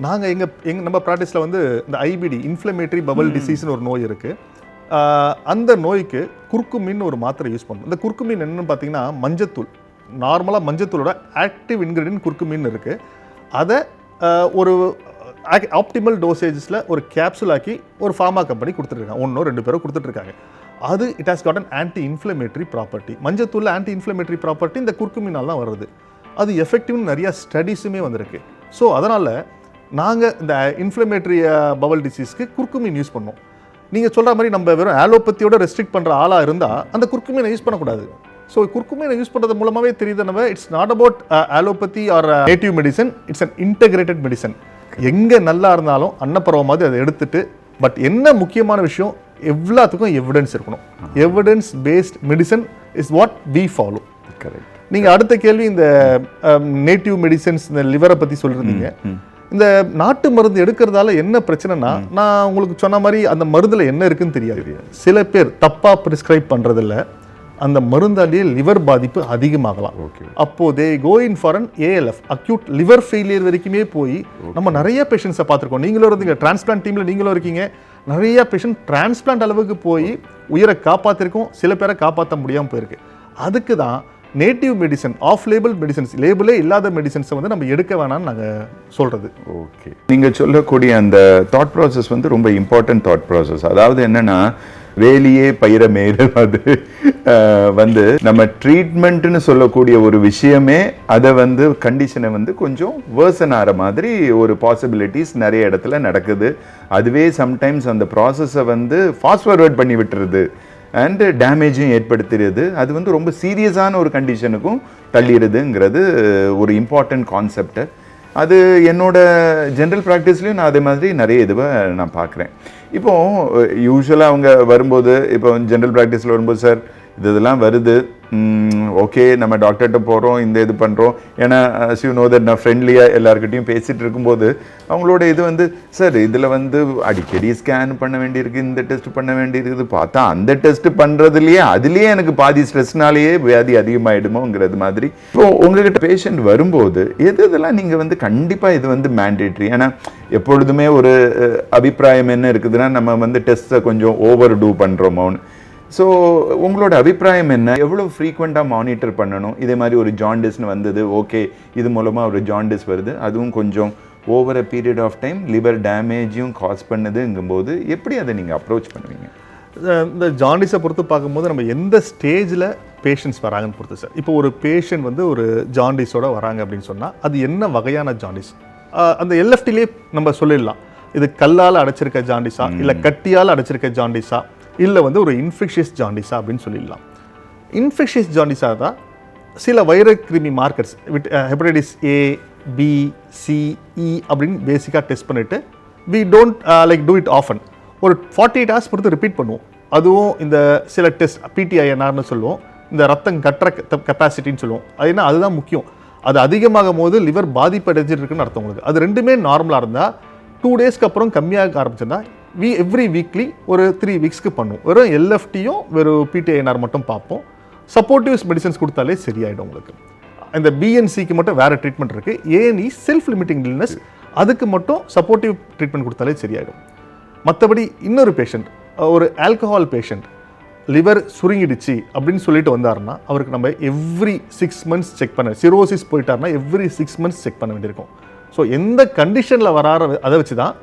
Speaker 1: நாங்கள் நம்ம ப்ராக்டிஸில் வந்து இந்த ஐபிடி, இன்ஃப்ளமேட்டரி பவல் டிசீஸ்னு ஒரு நோய் இருக்குது. அந்த நோய்க்கு குர்குமின் ஒரு மாத்திரை யூஸ் பண்ணுறோம். இந்த குர்குமின் என்னன்னு பார்த்தீங்கன்னா மஞ்சத்தூள். நார்மலாக மஞ்சத்தூளோட ஆக்டிவ் இன்க்ரீடியன்ட் குர்குமின் இருக்குது. அதை ஒரு ஆப்டிமல் டோசேஜஸில் ஒரு கேப்சூல் ஆக்கி ஒரு ஃபார்மா கம்பெனி கொடுத்துட்ருக்காங்க. 1-2 பேரும் கொடுத்துட்ருக்காங்க. அது it has got an anti inflammatory property. மஞ்சத்தூளில் ஆன்டி இன்ஃப்ளமேட்டரி ப்ராப்பர்ட்டி இந்த குர்குமினால் தான் வருது. அது எஃபெக்டிவ்னு நிறையா ஸ்டடீஸுமே வந்திருக்கு. ஸோ அதனால் நாங்கள் இந்த இன்ஃப்ளமேட்டரி பவல் டிசீஸ்க்கு குர்குமின் யூஸ் பண்ணோம். நீங்கள் சொல்கிற மாதிரி நம்ம வெறும் ஆலோபத்தியோட ரெஸ்ட்ரிக்ட் பண்ணுற ஆளாக இருந்தால் அந்த குர்குமினை யூஸ் பண்ணக்கூடாது. ஸோ குர்குமினை யூஸ் பண்ணுறது மூலமாகவே தெரியுது நம்ம it's not about allopathy are native medicine, it's an integrated medicine. எங்கே நல்லா இருந்தாலும் அன்னப்பறவை மாதிரி அதை எடுத்துட்டு, பட் என்ன முக்கியமான விஷயம், எல்லாத்துக்கும் எவிடன்ஸ் இருக்கணும். Evidence based medicine is what we follow.
Speaker 2: Correct.
Speaker 1: நீங்கள் அடுத்த கேள்வி இந்த நேட்டிவ் மெடிசன்ஸ், இந்த லிவரை பற்றி சொல்லியிருந்தீங்க. இந்த நாட்டு மருந்து எடுக்கிறதால என்ன பிரச்சனைனா, நான் உங்களுக்கு சொன்ன மாதிரி அந்த மருந்துல என்ன இருக்குன்னு தெரியாது. சில பேர் தப்பா பிரிஸ்கிரைப் பண்றதில்ல, அந்த மருந்தாலேயே லிவர் பாதிப்பு அதிகமாகலாம். அப்போ they go in for an ALF, acute liver failure வரைக்குமே போய் நம்ம நிறைய பேஷண்ட்ஸை பார்த்துருக்கோம். நீங்களும் இருந்தீங்க டிரான்ஸ்பிளான்ட் டீம்ல, நீங்களும் இருக்கீங்க. நிறைய பேஷண்ட் டிரான்ஸ்பிளான்ட் அளவுக்கு போய் உயிரை காப்பாற்றிருக்கோம், சில பேரை காப்பாற்ற முடியாமல் போயிருக்கு. அதுக்கு தான் native medicine, off label medicines, லேபிளே இல்லாத மெடிசன்ஸை வந்து நம்ம எடுக்க வேணாம்னு நாங்கள் சொல்கிறது.
Speaker 2: ஓகே, நீங்கள் சொல்லக்கூடிய அந்த தாட் ப்ராசஸ் வந்து ரொம்ப இம்பார்ட்டன்ட் தாட் ப்ராசஸ். அதாவது என்னென்னா, வேலியே பயிர மேய்றது வந்து நம்ம ட்ரீட்மெண்ட்னு சொல்லக்கூடிய ஒரு விஷயமே அதை வந்து கண்டிஷனை வந்து கொஞ்சம் வேர்சன் ஆகிற மாதிரி ஒரு பாசிபிலிட்டிஸ் நிறைய இடத்துல நடக்குது. அதுவே சம்டைம்ஸ் அந்த ப்ராசஸை வந்து ஃபாஸ்ட் ஃபார்வர்ட் பண்ணி விட்டுருது அண்ட் டேமேஜும் ஏற்படுத்துறது. அது வந்து ரொம்ப சீரியஸான ஒரு கண்டிஷனுக்கும் தள்ளிடுதுங்கிறது ஒரு இம்பார்ட்டன்ட் கான்செப்ட். அது என்னோட ஜென்ரல் ப்ராக்டிஸ்லையும் நான் அதே மாதிரி நிறைய இதுவை நான் பார்க்குறேன். இப்போது யூஸ்வலாக அவங்க வரும்போது, இப்போ ஜென்ரல் ப்ராக்டிஸில் வரும்போது, சார் இதெல்லாம் வருது, ஓகே நம்ம டாக்டர்கிட்ட போகிறோம், இந்த இது பண்ணுறோம். ஏன்னா யூ நோ தட் நான் ஃப்ரெண்ட்லியாக எல்லாருக்கிட்டையும் பேசிகிட்டு இருக்கும்போது அவங்களோட இது வந்து, சார் இதில் வந்து அடிக்கடி ஸ்கேன் பண்ண வேண்டியிருக்கு, இந்த டெஸ்ட் பண்ண வேண்டியிருக்குது, பார்த்தா அந்த டெஸ்ட் பண்ணுறதுலையே அதுலேயே எனக்கு பாதி ஸ்ட்ரெஸ்னாலேயே வியாதி அதிகமாகிடுமோங்கிறது மாதிரி. இப்போ உங்ககிட்ட பேஷண்ட் வரும்போது இதெல்லாம் நீங்கள் வந்து கண்டிப்பாக இது வந்து மேண்டேட்ரி. ஏன்னா எப்பொழுதுமே ஒரு அபிப்பிராயம் என்ன இருக்குதுன்னா, நம்ம வந்து டெஸ்ட்டை கொஞ்சம் ஓவர் டூ பண்ணுறோமோன்னு. ஸோ உங்களோட அபிப்பிராயம் என்ன? எவ்வளோ ஃப்ரீக்வெண்ட்டாக மானிட்டர் பண்ணணும்? இதே மாதிரி ஒரு ஜாண்டிஸ்னு வந்தது, ஓகே இது மூலமாக ஒரு ஜாண்டிஸ் வருது, அதுவும் கொஞ்சம் over a period of time liver டேமேஜையும் காஸ் பண்ணுதுங்கும்போது எப்படி அதை நீங்கள் அப்ரோச் பண்ணுவீங்க?
Speaker 1: இந்த ஜாண்டிஸை பொறுத்து பார்க்கும்போது நம்ம எந்த ஸ்டேஜில் பேஷண்ட்ஸ் வராங்கன்னு பொறுத்து சார். இப்போ ஒரு பேஷண்ட் வந்து ஒரு ஜாண்டிஸோட வராங்க அப்படின்னு சொன்னால் அது என்ன வகையான ஜாண்டிஸ், அந்த LFTலே நம்ம சொல்லிடலாம். இது கல்லால் அடைச்சிருக்க ஜாண்டிஸா, இல்லை கட்டியால் அடைச்சிருக்க ஜாண்டிஸா, இல்லை வந்து ஒரு இன்ஃபெக்ஷியஸ் ஜாண்டிஸா அப்படின்னு சொல்லிடலாம். இன்ஃபெக்ஷியஸ் ஜாண்டிஸாக தான் சில வைரக்கிருமி markers hepatitis A, B, C, E அப்படின்னு பேசிக்காக டெஸ்ட் பண்ணிவிட்டு we don't like do it often. ஒரு 48 hours பொறுத்து ரிப்பீட் பண்ணுவோம். அதுவும் இந்த சில டெஸ்ட் PTINRன்னு சொல்லுவோம், இந்த ரத்தம் கட்டுற கெப்பாசிட்டின்னு சொல்லுவோம். அதுனா அதுதான் முக்கியம். அது அதிகமாகும் போது லிவர் பாதிப்பு அடைஞ்சிருக்குன்னு அர்த்தம் உங்களுக்கு. அது ரெண்டுமே நார்மலாக இருந்தால் 2 daysக்கு அப்புறம் கம்மியாக ஆரம்பிச்சிருந்தா எவ்ரி வீக்லி ஒரு 3 weeksக்கு பண்ணுவோம். வெறும் LFTயும் வெறும் PTINR மட்டும் பார்ப்போம். சப்போர்ட்டிவ்ஸ் மெடிசன்ஸ் கொடுத்தாலே சரியாயிடும் உங்களுக்கு. இந்த BNCக்கு மட்டும் வேறு ட்ரீட்மெண்ட் இருக்குது. ANE செல்ஃப் லிமிட்டிங் இல்னஸ், அதுக்கு மட்டும் சப்போர்ட்டிவ் ட்ரீட்மெண்ட் கொடுத்தாலே சரியாயிடும். மற்றபடி இன்னொரு பேஷண்ட், ஒரு ஆல்கஹால் பேஷண்ட், லிவர் சுருங்கிடுச்சு அப்படின்னு சொல்லிட்டு வந்தாருன்னா அவருக்கு நம்ம எவ்ரி 6 months செக் பண்ண, சிரோசிஸ் போயிட்டாருன்னா எவ்ரி 6 months செக் பண்ண வேண்டியிருக்கும். ஸோ எந்த கண்டிஷனில் வராற அதை வச்சு தான்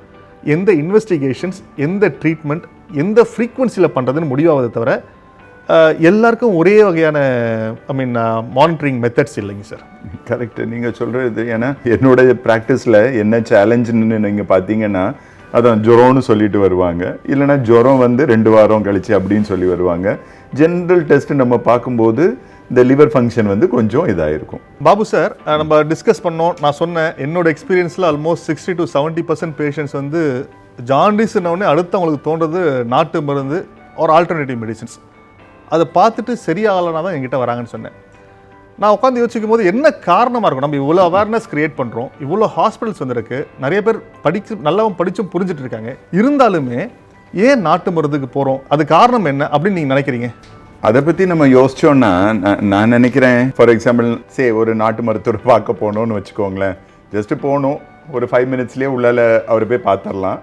Speaker 1: எந்த இன்வெஸ்டிகேஷன்ஸ், எந்த ட்ரீட்மெண்ட், எந்த ஃப்ரீக்வன்சியில் பண்ணுறதுன்னு முடிவாவதை தவிர எல்லாருக்கும் ஒரே வகையான மானிட்டரிங் மெத்தட்ஸ் இல்லைங்க சார்.
Speaker 2: கரெக்டு நீங்கள் சொல்கிறது. ஏன்னா என்னோட ப்ராக்டிஸில் என்ன சேலஞ்சுன்னு நீங்கள் பார்த்தீங்கன்னா, அதான் ஜுரம்னு சொல்லிட்டு வருவாங்க, இல்லைன்னா ஜுரம் வந்து 2 வாரம் கழிச்சு அப்படின்னு சொல்லி வருவாங்க. ஜென்ரல் டெஸ்ட் நம்ம பார்க்கும்போது இந்த லிவர் ஃபங்க்ஷன் வந்து கொஞ்சம் இதாயிருக்கும்.
Speaker 1: பாபு சார், நம்ம டிஸ்கஸ் பண்ணோம். நான் சொன்னேன் என்னோட எக்ஸ்பீரியன்ஸில் ஆல்மோஸ்ட் 60 to 70% பேஷண்ட்ஸ் வந்து ஜாண்டிஸ்னோடனே அடுத்து அவங்களுக்கு தோன்றது நாட்டு மருந்து ஒரு ஆல்டர்னேட்டிவ் மெடிசின்ஸ். அதை பார்த்துட்டு சரியாகலைனா தான் என்கிட்ட வராங்கன்னு சொன்னேன். நான் உட்காந்து யோசிக்கும் போது என்ன காரணமாக இருக்கும்? நம்ம இவ்வளோ அவேர்னஸ் கிரியேட் பண்ணுறோம், இவ்வளோ ஹாஸ்பிட்டல்ஸ் வந்துருக்கு, நிறைய பேர் நல்லவன் படித்தும் புரிஞ்சுட்டு இருக்காங்க, இருந்தாலுமே ஏன் நாட்டு மருந்துக்கு போகிறோம்? அது காரணம் என்ன அப்படின்னு நீங்கள் நினைக்கிறீங்க?
Speaker 2: அதை பற்றி நம்ம யோசிச்சோன்னா நான் நினைக்கிறேன், ஃபார் எக்ஸாம்பிள் ஒரு நாட்டு மருத்துவர் பார்க்க போகணும்னு வச்சுக்கோங்களேன். ஜஸ்ட்டு போகணும், ஒரு 5 மினிட்ஸ்லேயே உள்ளால அவரை போய் பார்த்துடலாம்.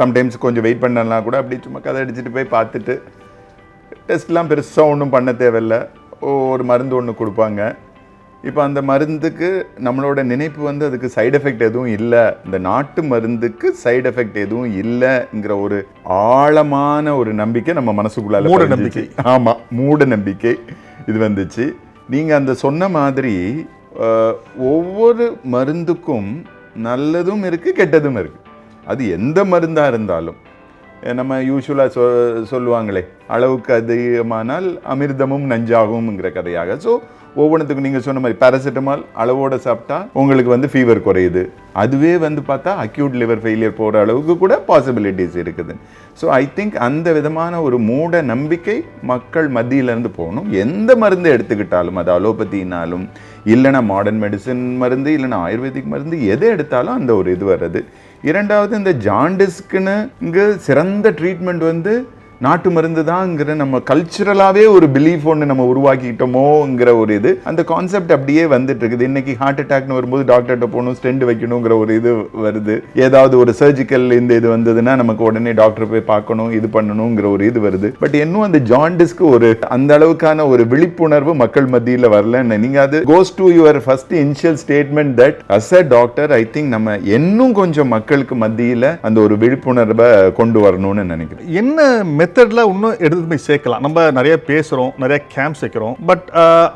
Speaker 2: சம்டைம்ஸ் கொஞ்சம் வெயிட் பண்ணலாம் கூட, அப்படி சும்மா கதை அடிச்சுட்டு போய் பார்த்துட்டு டெஸ்ட்லாம் பெருசாக ஒன்றும் பண்ண தேவையில்லை. ஒரு மருந்து ஒன்று கொடுப்பாங்க. இப்போ அந்த மருந்துக்கு நம்மளோட நினைப்பு வந்து அதுக்கு சைடு எஃபெக்ட் எதுவும் இல்லை, இந்த நாட்டு மருந்துக்கு சைடு எஃபெக்ட் எதுவும் இல்லைங்கிற ஒரு ஆழமான ஒரு நம்பிக்கை நம்ம மனசுக்குள்ளால
Speaker 1: மூட நம்பிக்கை.
Speaker 2: ஆமாம், மூட நம்பிக்கை இது வந்துச்சு. நீங்கள் அந்த சொன்ன மாதிரி ஒவ்வொரு மருந்துக்கும் நல்லதும் இருக்குது, கெட்டதும் இருக்குது. அது எந்த மருந்தாக இருந்தாலும் நம்ம யூஸ்வலாக சொல்லுவாங்களே, அளவுக்கு அதிகமானால் அமிர்தமும் நஞ்சாகும்ங்கிற கதையாக. ஸோ ஒவ்வொன்றுத்துக்கும் நீங்கள் சொன்ன மாதிரி பேராசிட்டமால் அளவோடு சாப்பிட்டா உங்களுக்கு வந்து ஃபீவர் குறையுது. அதுவே வந்து பார்த்தா அக்யூட் லிவர் ஃபெயிலியர் போகிற அளவுக்கு கூட பாசிபிலிட்டிஸ் இருக்குது. ஸோ ஐ திங்க் அந்த விதமான ஒரு மூட நம்பிக்கை மக்கள் மத்தியிலேருந்து போகணும். எந்த மருந்து எடுத்துக்கிட்டாலும், அது அலோபதினாலும் இல்லைன்னா மாடர்ன் மெடிசன் மருந்து இல்லைன்னா ஆயுர்வேதிக் மருந்து, எதை எடுத்தாலும் அந்த ஒரு இது வர்றது. இரண்டாவது, இந்த ஜாண்டிஸ்க்குன்னு இங்கே சிறந்த ட்ரீட்மெண்ட் வந்து நாட்டு மருந்து தான்ங்கிற நம்ம கல்ச்சுரலாகவே ஒரு பிலீஃப் ஒன்று நம்ம உருவாக்கிட்டோமோங்கிற ஒரு இது, அந்த கான்செப்ட் அப்படியே வந்துட்டு இருக்குது. இன்னைக்கு ஹார்ட் அட்டாக்னு வரும்போது டாக்டர்கிட்ட போகணும், ஸ்டெண்ட் வைக்கணுங்கிற ஒரு இது வருது. ஏதாவது ஒரு சர்ஜிக்கல் இந்த இது வந்ததுன்னா நமக்கு உடனே டாக்டர் போய் பார்க்கணும், இது பண்ணணுங்கிற ஒரு இது வருது. பட் இன்னும் அந்த ஜாண்டிஸ்க்கு ஒரு அந்த அளவுக்கான ஒரு விழிப்புணர்வு மக்கள் மத்தியில் வரலன்னு. நீங்கள் அது goes to your first initial statement that as a doctor I think நம்ம இன்னும் கொஞ்சம் மக்களுக்கு மத்தியில் அந்த ஒரு விழிப்புணர்வை கொண்டு வரணும்னு நினைக்கிறேன்.
Speaker 1: என்ன மெத்தட்ல இன்னும் எடுத்து போய் சேர்க்கலாம்? நம்ம நிறைய பேசுகிறோம், நிறைய கேம்ப் சேர்க்கிறோம், பட்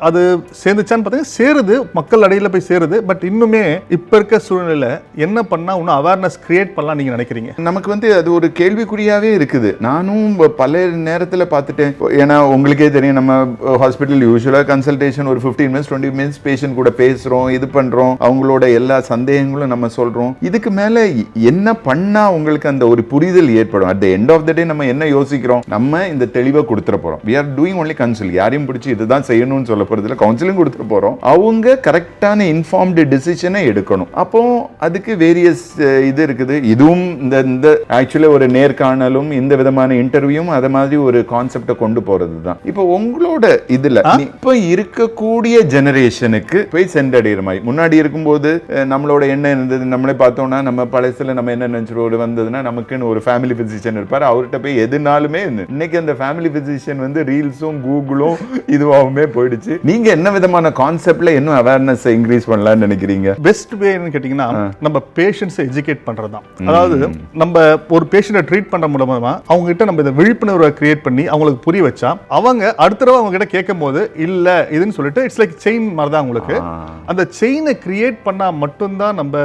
Speaker 1: அது சேர்ந்துச்சான்னு பார்த்தீங்கன்னா சேருது, மக்கள் அடையில் போய் சேருது. பட் இன்னுமே இப்போ இருக்க சூழ்நிலையில் என்ன பண்ணால் இன்னும் அவேர்னஸ் கிரியேட் பண்ணலாம் நீங்கள் நினைக்கிறீங்க?
Speaker 2: நமக்கு வந்து அது ஒரு கேள்விக்குறியாகவே இருக்குது. நானும் பல நேரத்தில் பார்த்துட்டேன். ஏன்னா உங்களுக்கே தெரியும், நம்ம ஹாஸ்பிட்டல் யூஸ்வலாக கன்சல்டேஷன் ஒரு 15 minutes 20 minutes பேஷண்ட் கூட பேசுகிறோம், இது பண்ணுறோம், அவங்களோட எல்லா சந்தேகங்களும் நம்ம சொல்கிறோம். இதுக்கு மேலே என்ன பண்ணால் உங்களுக்கு அந்த ஒரு புரிதல் ஏற்படும்? At the end of the day நம்ம என்ன யோசிக்கிறோம்? நம்ம இந்த தெளிவை கொடுத்துட போறோம். we are doing only counsel. யாரையும் பிடிச்சி இதுதான் செய்யணும்னு சொல்ல போறதுல கவுன்சிலிங் கொடுத்துட போறோம். அவங்க கரெக்டான இன்ஃபார்ம்டு டிசிஷனை எடுக்கணும். அப்போ அதுக்கு வேரியஸ் இது இருக்குது. இதுவும் இந்த ஆக்சுவலி ஒரு நேர்காணலும் இந்த விதமான இன்டர்வியூவும் அத மாதிரி ஒரு கான்செப்டை கொண்டு போறது தான். இப்போ உங்களோட இதுல இப்போ இருக்கக்கூடிய ஜெனரேஷனுக்கு போய் சென்றடைகிற மாதிரி, முன்னாடி இருக்கும்போது நம்மளோட என்ன இருந்தது, நம்மளே பார்த்தோம்னா நம்ம பழசுல நம்ம என்ன நினைச்சிருவோம், வந்ததுன்னா நமக்குன்னு ஒரு ஃபேமிலி பிசிஷியன் இருப்பார், அவர்கிட்ட போய் எதுனாலுமே. இன்னைக்கு அந்த ஃபேமிலி பிசிஷியன் வந்து ரீல்ஸும் கூகுளும் இதுவாகவுமே போயிடுச்சு. நீங்க என்ன விதமான கான்செப்ட்ல இன்னும் அவேர்னஸ் இன்க்ரீஸ் பண்ணலாம்னு நினைக்கிறீங்க?
Speaker 1: பெஸ்ட் வேன்னு கேட்டீங்கன்னா நம்ம பேஷண்ட்ஸை எஜுகேட் பண்றதுதான். அதாவது நம்ம ஒரு பேஷண்ட்டை ட்ரீட் பண்ற மூலமா அவங்க கிட்ட நம்ம இந்த விழிப்புணர்வை கிரியேட் பண்ணி அவங்களுக்கு புரிய வச்சா அவங்க அடுத்த தடவை அவங்க கிட்ட கேட்கும் போது இல்ல இதுன்னு சொல்லிட்டு இட்ஸ் லைக் செயின் மாதிரி தான் உங்களுக்கு. அந்த செயினை கிரியேட் பண்ணா மட்டும்தான் நம்ம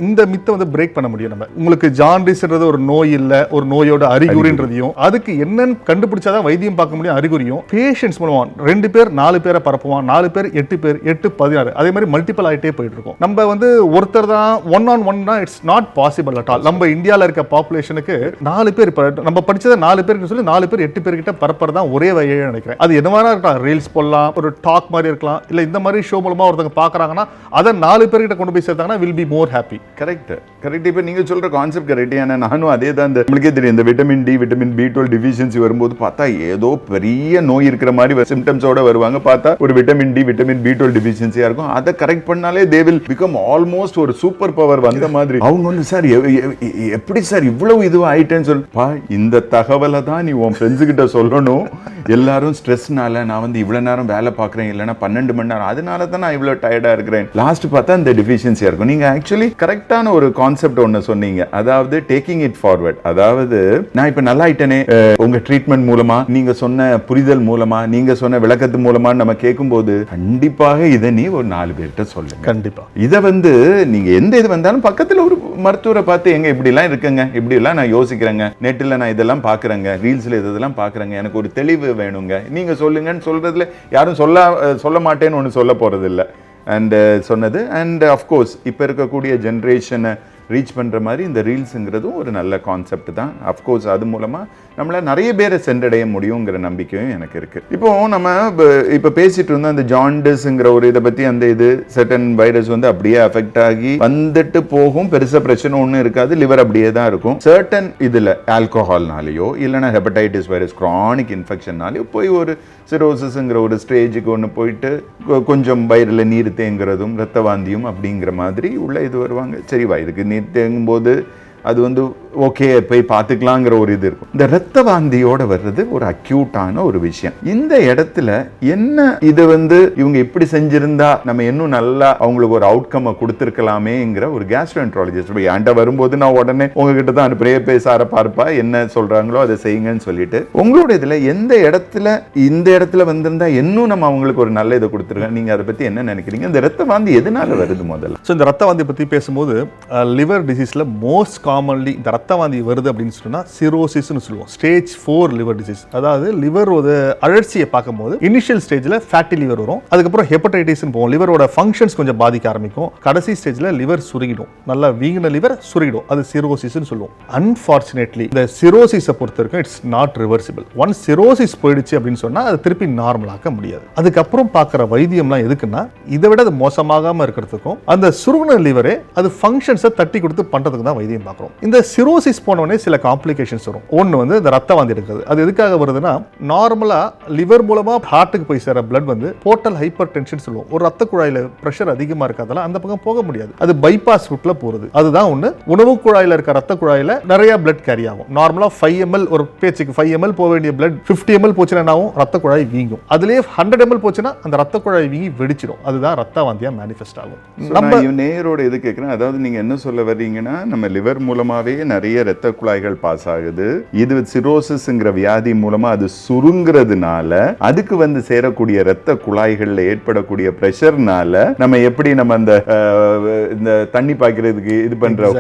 Speaker 1: இந்த மித்தை வந்து பிரேக் பண்ண முடியும். நம்ம உங்களுக்கு ஜாண்டிஸ்ன்றது ஒரு நோய் இல்ல, ஒரு நோயோட அறிகுறின்றதையும் அதுக்கு என்னன்னு கண்டுபிடிச்சாதான் வைத்தியம் பார்க்க முடியும். அறிகுறியும் பேஷண்ட்ஸ் மூலமா 2 பேர் 4 பேரை பரப்புவான், 4 பேர் 8 பேர் 8 16 அதே மாதிரி மல்டிபிள் ஆகிட்டே போயிட்டு இருக்கும். நம்ம வந்து ஒருத்தர் தான் ஒன் ஆன் ஒன் தான் it's not possible at all. நம்ம இந்தியாவில் இருக்க பாப்புலேஷனுக்கு 4 பேர் நம்ம படிச்சதை 4 பேருக்கு சொல்லி 4 பேர் 8 பேர்கிட்ட பரப்புறதான் ஒரே வழியை நினைக்கிறேன். அது என்ன வேணா இருக்கலாம், ரீல்ஸ் போடலாம், ஒரு டாக் மாதிரி இருக்கலாம், இல்ல இந்த மாதிரி ஷோ மூலமா ஒருத்தங்க பாக்குறாங்கன்னா அதை 4 பேர்கிட்ட கொண்டு போய் சேர்த்தாங்கன்னா will be more happy.
Speaker 2: Correct. இப்போ நீங்க சொல்ற கான்செப்ட் கரெக்ட். ஏன்னா நானும் அதே தான். நம்மளுக்கே தெரியும் இந்த vitamin D vitamin B12 deficiency வரும்போது பார்த்தா ஏதோ பெரிய நோய் இருக்கிற மாதிரி சிம்டம்ஸோட வருவாங்க. பார்த்தா ஒரு விட்டமின் டி விட்டமின் B12 டிஃபிஷியன்சியா இருக்கும். அதை கரெக்ட் பண்ணாலே தே வில் பிகம் ஆல்மோஸ்ட் ஒரு சூப்பர் பவர் வந்த மாதிரி. அவங்க வந்து சார் எப்படி சார் இவ்வளவு இது ஆயிட்டேன்னு சொல்லுப்பா, இந்த தகவலை தான் நீ உன் ஃப்ரெண்ட்ஸு கிட்ட சொல்லணும். எல்லாரும் ஸ்ட்ரெஸ்னால நான் வந்து இவ்வளவு நேரம் வேலை பார்க்குறேன், இல்லைன்னா 12 மணி நேரம், அதனால தான் நான் இவ்வளவு டயர்டா இருக்கிறேன். லாஸ்ட் பார்த்தா இந்த டிஃபிஷியன்சியா இருக்கும். நீங்க ஆக்சுவலி கரெக்டான ஒரு கான்செப்ட் ஒன்று சொன்னீங்க, அதாவது டேக்கிங் இட் ஃபார்வர்ட். அதாவது நான் இப்போ நல்லா நல்லாயிட்டனே உங்க ட்ரீட்மெண்ட் மூலமா, நீங்க சொன்ன புரிதல் மூலமா, நீங்க சொன்ன விளக்கத்து மூலமா நம்ம கேட்கும்போது கண்டிப்பாக இதை நீ ஒரு 4 பேர்கிட்ட சொல்லுங்க.
Speaker 1: கண்டிப்பா
Speaker 2: இதை நீங்க எந்த இது வந்தாலும் பக்கத்துல ஒரு மருத்துவரை பார்த்து எங்க இப்படி எல்லாம் இருக்குங்க, இப்படி எல்லாம் நான் யோசிக்கிறேங்க, நெட்ல நான் இதெல்லாம் பாக்குறேங்க, ரீல்ஸ்ல இதெல்லாம் பாக்குறேங்க, எனக்கு ஒரு தெளிவு வேணுங்க, நீங்க சொல்லுங்கன்னு சொல்றதுல யாரும் சொல்ல மாட்டேன்னு ஒண்ணு சொல்ல போறது இல்லை. அண்ட் சொன்னது அண்ட் அஃப்கோர்ஸ் இப்போ இருக்கக்கூடிய ஜென்ரேஷனை ரீச் பண்ணுற மாதிரி இந்த ரீல்ஸுங்கிறதும் ஒரு நல்ல கான்செப்ட் தான். அஃப்கோர்ஸ் அது மூலமாக நம்மளை நிறைய பேரை சென்றடைய முடியுங்கிற நம்பிக்கையும் எனக்கு இருக்குது. இப்போ நம்ம இப்போ பேசிட்டு இருந்தோம் அந்த ஜாண்டிஸ்ங்கிற ஒரு இதை பற்றி, அந்த இது சர்டன் வைரஸ் அப்படியே அஃபெக்ட் ஆகி வந்துட்டு போகும், பெருசாக பிரச்சனை ஒன்றும் இருக்காது, லிவர் அப்படியே தான் இருக்கும். சர்டன் இதில் ஆல்கோஹால்னாலேயோ இல்லைனா ஹெப்படைட்டிஸ் வைரஸ் க்ரானிக் இன்ஃபெக்ஷன்னாலேயோ போய் ஒரு சிரோசிஸ்ங்கிற ஒரு ஸ்டேஜுக்கு ஒன்று போயிட்டு கொஞ்சம் வயிறில் நீர் தேங்குறதும் ரத்த வாந்தியும் அப்படிங்கிற மாதிரி உள்ள இது வருவாங்க. சரி, வயிறுக்கு நீர் தேங்கும் போது அது ஓகே போய் பார்த்துக்கலாங்கிற ஒரு இது இருக்கும். இந்த ரத்த வாந்தியோட வர்றது ஒரு அக்யூட்டான ஒரு விஷயம். இந்த இடத்துல என்ன இது இவங்க இப்படி செஞ்சிருந்தா நம்ம இன்னும் நல்லா அவங்களுக்கு ஒரு அவுட்கம் கொடுத்துருக்கலாமேங்கிற ஒரு கேஸ்ட்ரோஎன்ட்ராலஜிஸ்ட் என்கிட்ட வரும்போது நான் உடனே உங்ககிட்ட தான் அனுப்புறே சார பார்ப்பா, என்ன சொல்றாங்களோ அதை செய்யுங்கன்னு சொல்லிட்டு உங்களோட இதுல எந்த இடத்துல இந்த இடத்துல வந்திருந்தா இன்னும் நம்ம அவங்களுக்கு ஒரு நல்ல இதை கொடுத்துருக்கோம். நீங்க அதை பத்தி என்ன நினைக்கிறீங்க? இந்த ரத்த வாந்தி எதனால வருது முதல்ல?
Speaker 1: இந்த ரத்த வாந்தி பத்தி பேசும்போது லிவர் டிசீஸ்ல மோஸ்ட் காமன்லி இந்த ரத்த வாந்தி வருது அப்படின்னு சொன்னா சிரோசிஸ்னு சொல்லுவோம். Stage 4 liver disease. அதாவது லிவர் அழற்சியை பார்க்கும்போது இனிஷியல் ஸ்டேஜ்ல ஃபேட்டி லிவர் வரும், அதுக்கப்புறம் ஹெப்படைட்டிஸ் போகும், லிவரோட ஃபங்க்ஷன்ஸ் கொஞ்சம் பாதிக்க ஆரம்பிக்கும், கடைசி ஸ்டேஜ்ல லிவர் சுருங்கிடும், நல்லா வீங்கின லிவர் சுருங்கிடும், அது சிரோசிஸ்னு சொல்லுவோம். அன்பார்ச்சுனேட்லி இந்த சிரோசிஸை பொறுத்த வரைக்கும் it's not reversible. Once cirrhosis போயிடுச்சு அப்படின்னு சொன்னா அது திருப்பி நார்மல் ஆக்க முடியாது. அதுக்கப்புறம் பார்க்குற வைத்தியம்லாம் எதுக்குன்னா இதை விட அது மோசமாகாம இருக்கிறதுக்கும் அந்த சுருங்கின லிவரே அது ஃபங்க்ஷன்ஸை தட்டி கொடுத்து பண்றதுக்கு தான் வைத்தியம் பார்க்குறோம். இந்த சிரோசிஸ் போனவனே சில காம்ப்ளிகேஷன்ஸ் வரும். ஒன்று இந்த ரத்த வாந்தி எடுக்கிறது. அது எதுக்காக வருதுன்னா நார்மலா லிவர் மூலமா ஹார்ட்டுக்கு போய் சேர பிளட் போர்ட்டல் ஹைப்பர் டென்ஷன் சொல்லுவோம். ஒரு ரத்த குழாயில பிரஷர் அதிகமா இருக்கிறதால அந்த பக்கம் போக முடியாது, அது பைபாஸ் ரூட்ல போறது. அதுதான் ஒன்று. உணவு குழாயில இருக்க ரத்த குழாயில நிறைய பிளட் கேரி ஆகும். நார்மலா 5 ml ஒரு பேச்சுக்கு 5 ml போக வேண்டிய பிளட் 50 ml போச்சுன்னா ரத்த குழாய் வீங்கும். அதுலயே 100 ml போச்சுன்னா அந்த ரத்த குழாய் வீங்கி வெடிச்சிடும். அதுதான் ரத்த வாந்தியா மேனிஃபெஸ்ட் ஆகும்.
Speaker 2: நம்ம நேரோட இது கேட்கிறேன். அதாவது நீங்க என்ன சொல்ல வர்றீங்கன்னா நம்ம லிவர் மூலமாவே நிறைய ரத்த குழாய்கள் பாஸ் ஆகுது. இது சிரோசிஸ்ங்கிற வியாதி மூலமா அது சுருங்கிறதுனால அதுக்கு சேரக்கூடிய ரத்த குழாய்கள்ல ஏற்படக்கூடிய பிரஷர்னால நம்ம எப்படி நம்ம அந்த இந்த தண்ணி பாய்க்கிறதுக்கு இது பண்ற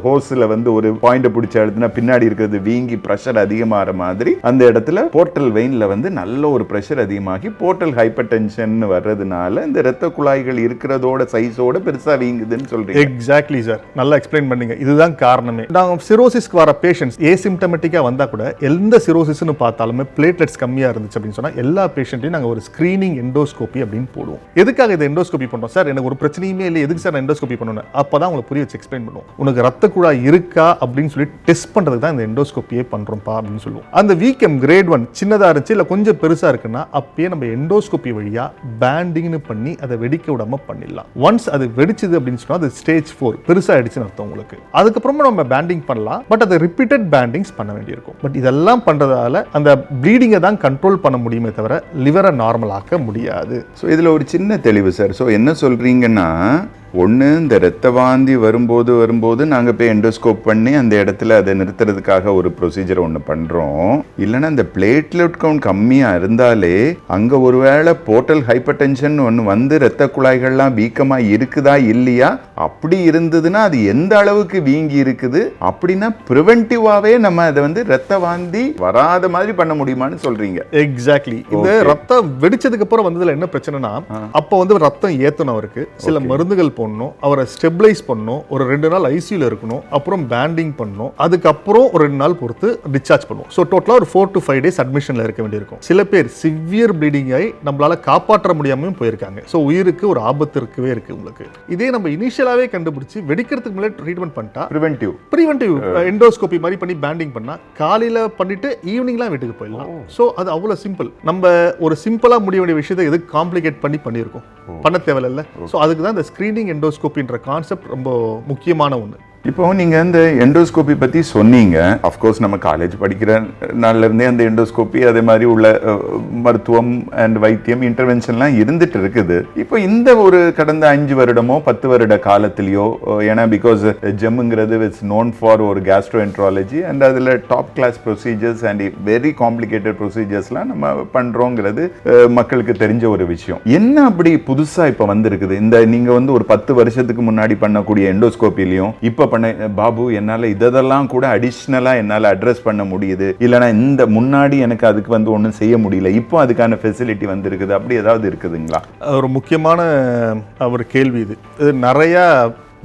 Speaker 2: ஹோஸ்ல ஒரு பாயிண்ட் பிடிச்ச இடத்துல பின்னாடி இருக்கிறது வீங்கி பிரஷர் அதிகமாற மாதிரி அந்த இடத்துல போர்ட்டல் வெயின்ல நல்ல ஒரு பிரஷர் அதிகமாகி போர்ட்டல் ஹைப்பர் டென்ஷன் வர்றதுனால இந்த ரத்த குழாய்கள் இருக்கிறதோட சைஸோட பெருசா வீங்குதுன்னு சொல்றீங்க.
Speaker 1: எக்ஸாக்ட்லி சார், நல்லா எக்ஸ்பிளைன் பண்ணீங்க. இதுதான் காரணமே. நாங்க சிரோசிஸ்க்கு வர பேஷண்ட்ஸ் ஏசிம்டமேட்டிக்கா வந்தா கூட எந்த சிரோசிஸ்னு பார்த்தாலுமே பிளேட்லெட்ஸ் கம்மியா இருந்துச்சு அப்படின்னு சொன்னா எல்லா பேஷண்ட்டையும் நாங்க ஒரு ஸ்கிரீனிங் எண்டோஸ்கோபி அப்படின்னு போடுவோம். எதுக்காக இந்த எண்டோஸ்கோபி பண்றோம் சார்? எனக்கு ஒரு பிரச்சனையுமே இல்லை, எதுக்கு சார் எண்டோஸ்கோபி பண்ணணும்? அப்பதான் உங்களுக்கு புரிய வச்சு எக்ஸ்பிளைன் பண்ணுவோம். உனக்கு ரத்த குழாய் இருக்கா அப்படின்னு சொல்லி டெஸ்ட் பண்றதுக்கு தான் இந்த எண்டோஸ்கோபியே பண்றோம்ப்பா அப்படின்னு சொல்லுவோம். அந்த வீக்கம் கிரேட் 1 சின்னதா இருந்துச்சு இல்ல கொஞ்சம் பெருசா இருக்குன்னா அப்பயே நம்ம எண்டோஸ்கோபி வழியா பேண்டிங்னு பண்ணி அதை வெடிக்க விடாம பண்ணிடலாம். ஒன்ஸ் அது வெடிச்சது அப்படின்னு சொன்னா அது ஸ்டேஜ் 4 பெருசா ஆயிடுச்சுன்னு அர்த்தம் உங்களுக்கு. அதுக்கப்புறமா நம்ம பேண்டிங் பண்ணலாம், பட் அது ரிப்பீட்டட் பேண்டிங்ஸ் பண்ண வேண்டியிருக்கும். பட் இதெல்லாம் பண்றதால அந்த ப்ளீடிங்கை தான் கண்ட்ரோல் பண்ண முடியுமே தவிர லிவரை நார்மல் ஆக்க முடியாது.
Speaker 2: ஸோ இதில் ஒரு சின்ன தெளிவு சார். ஸோ என்ன சொல்றீங்கன்னா ஒன்று இந்த ரத்த வாந்தி வரும்போது நாங்கள் போய் எண்டோஸ்கோப் பண்ணி அந்த இடத்துல அதை நிறுத்துறதுக்காக ஒரு ப்ரொசீஜர் ஒன்று பண்ணுறோம். இல்லைன்னா இந்த பிளேட்லெட் கவுண்ட் கம்மியாக இருந்தாலே அங்கே ஒருவேளை போர்ட்டல் ஹைப்பர் டென்ஷன் ஒன்று ரத்த குழாய்கள்லாம் வீக்கமாக இருக்குதா இல்லையா, அப்படி இருந்ததுன்னா அது எந்த அளவுக்கு வீங்கி இருக்குது அப்படின்னா ப்ரிவென்டிவாவே நம்ம அதை ரத்த வாந்தி வராத மாதிரி பண்ண முடியுமான்னு சொல்றீங்க.
Speaker 1: எக்ஸாக்ட்லி. இந்த ரத்தம் வெடிச்சதுக்கு அப்புறம் வந்ததுல என்ன பிரச்சனைனா அப்போ ரத்தம் ஏத்தணும், அவருக்கு சில மருந்துகள் போடணும், அவரை ஸ்டெபிலைஸ் பண்ணணும், ஒரு 2 நாள் ஐசியூல இருக்கணும், அப்புறம் பேண்டிங் பண்ணணும், அதுக்கப்புறம் ஒரு 2 நாள் பொறுத்து டிஸ்சார்ஜ் பண்ணுவோம். ஸோ டோட்டலாக ஒரு 4 to 5 days அட்மிஷன்ல இருக்க வேண்டியிருக்கும். சில பேர் சிவியர் ப்ளீடிங் ஆகி நம்மளால காப்பாற்ற முடியாமல் போயிருக்காங்க. ஸோ உயிருக்கு ஒரு ஆபத்து இருக்கவே இருக்கு உங்களுக்கு. இதே நம்ம இனிஷியலாவே கண்டுபிடிச்சு வெடிக்கிறதுக்கு முன்னாடி ட்ரீட்மெண்ட் பண்ணிட்டா ப்ரிவென்டிவ் எண்டோஸ்கோபி மாதிரி பண்ணி பேண்டிங் பண்ணா காலையில பண்ணிட்டு ஈவினிங்லாம் வீட்டுக்கு போயிடலாம். ஸோ அது அவ்வளவு சிம்பிள். நம்ம ஒரு சிம்பிளா முடிய வேண்டிய விஷயத்தை எதுக்கு காம்ப்ளிகேட் பண்ணியிருக்கோம்? பண்ண தேவையில்ல. ஸோ அதுக்கு தான் இந்த ஸ்கிரீனிங் எண்டோஸ்கோபின்ற கான்செப்ட் ரொம்ப முக்கியமான ஒன்று.
Speaker 2: இப்போ நீங்க இந்த எண்டோஸ்கோபி பத்தி சொன்னீங்க. அஃப்கோர்ஸ் நம்ம காலேஜ் படிக்கிற நாள்ல இருந்தே அந்த எண்டோஸ்கோபி அதே மாதிரி உள்ள மருத்துவம் அண்ட் வைத்தியம் இன்டர்வென்ஷன்லாம் இருந்துட்டு இருக்குது. இப்போ இந்த ஒரு கடந்த 5 வருடமோ 10 வருட காலத்திலயோ, ஏன்னா பிகாஸ் ஜெம்ங்கிறது இட்ஸ் நோன் ஃபார் ஒரு கேஸ்ட்ரோஎன்ட்ராலஜி அண்ட் அதுல top class procedures and very complicated ப்ரொசீஜர்ஸ்லாம் நம்ம பண்றோங்கிறது மக்களுக்கு தெரிஞ்ச ஒரு விஷயம். என்ன அப்படி புதுசா இப்ப வந்திருக்குது? இந்த நீங்க வந்து ஒரு 10 வருஷத்துக்கு முன்னாடி பண்ணக்கூடிய எண்டோஸ்கோப்பிலையும் இப்ப பண்ண பாபு என்னால இதெல்லாம் கூட அடிஷனலா என்னால அட்ரஸ் பண்ண முடியுது, இல்லைன்னா இந்த முன்னாடி எனக்கு அதுக்கு வந்து ஒன்றும் செய்ய முடியல, இப்போ அதுக்கான ஃபெசிலிட்டி வந்து இருக்குது, அப்படி ஏதாவது இருக்குதுங்களா?
Speaker 1: ஒரு முக்கியமான ஒரு கேள்வி இது. நிறைய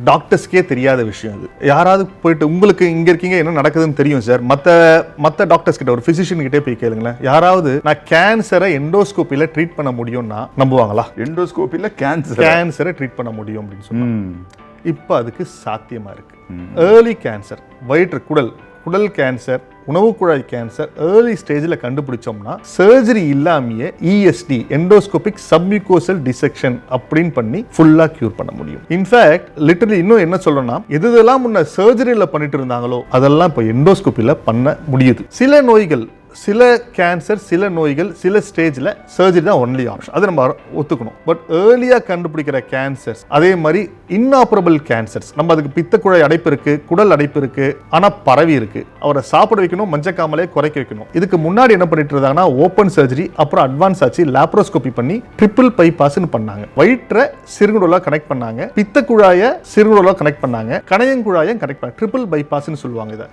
Speaker 1: டாக்டர்ஸ்க்கே தெரியாத விஷயம் இது. யாராவது போயிட்டு உங்களுக்கு இங்க இருக்கீங்க என்ன நடக்குதுன்னு தெரியும் சார், மற்ற டாக்டர்ஸ் கிட்ட ஒரு பிசிஷியன் கிட்டே போய் கேளுங்களேன். யாராவது நான் கேன்சரை எண்டோஸ்கோப்பில ட்ரீட் பண்ண முடியும்னா நம்புவாங்களா?
Speaker 2: எண்டோஸ்கோப்பில கேன்சரை
Speaker 1: ட்ரீட் பண்ண முடியும் அப்படின்னு சொன்னாங்க. இப்போ அதுக்கு சாத்தியமா இருக்கு. ஏர்லி கேன்சர், வயிற்று குடல் கேன்சர், உணவு குழாய் கேன்சர் ஏர்லி ஸ்டேஜில் கண்டுபிடிச்சோம்னா சர்ஜரி இல்லாமையே இஎஸ்டி எண்டோஸ்கோபிக் சப்மியூகோசல் டிசெக்ஷன் அப்படின்னு பண்ணி ஃபுல்லா கியூர் பண்ண முடியும். இன்ஃபேக்ட் லிட்டரலி இன்னும் என்ன சொல்லணும்னா, எதெல்லாம் முன்ன சர்ஜரியில் பண்ணிட்டு இருந்தாங்களோ அதெல்லாம் இப்போ எண்டோஸ்கோப்பியில் பண்ண முடியுது. சில நோய்கள், சில கேன்சர், சில நோய்கள் சில ஸ்டேஜில் சர்ஜரி தான் ஒன்லி ஆப்ஷன், அதை நம்ம ஒத்துக்கணும். பட் ஏர்லியாக கண்டுபிடிக்கிற கேன்சர்ஸ், அதே மாதிரி இன்னாப்பரபிள் கேன்சர்ஸ், நம்ம அதுக்கு பித்தக்குழாய் அடைப்பு இருக்கு, குடல் அடைப்பு இருக்கு, ஆனால் பரவி இருக்கு, அவரை சாப்பிட வைக்கணும், மஞ்சக்காமலே குறைக்க வைக்கணும். இதுக்கு முன்னாடி என்ன பண்ணிட்டு இருந்தாங்கன்னா ஓப்பன் சர்ஜரி, அப்புறம் அட்வான்ஸ் ஆச்சு லாப்ரோஸ்கோபி பண்ணி ட்ரிபிள் பைபாஸ்னு பண்ணாங்க. வயிற்றை சிறுகுடலா கனெக்ட் பண்ணாங்க, பித்தக்குழாயை சிறுகுடலா கனெக்ட் பண்ணாங்க, கணையங்குழாயை கனெக்ட் பண்ணாங்க. ட்ரிபிள் பைபாஸ்னு சொல்லுவாங்க.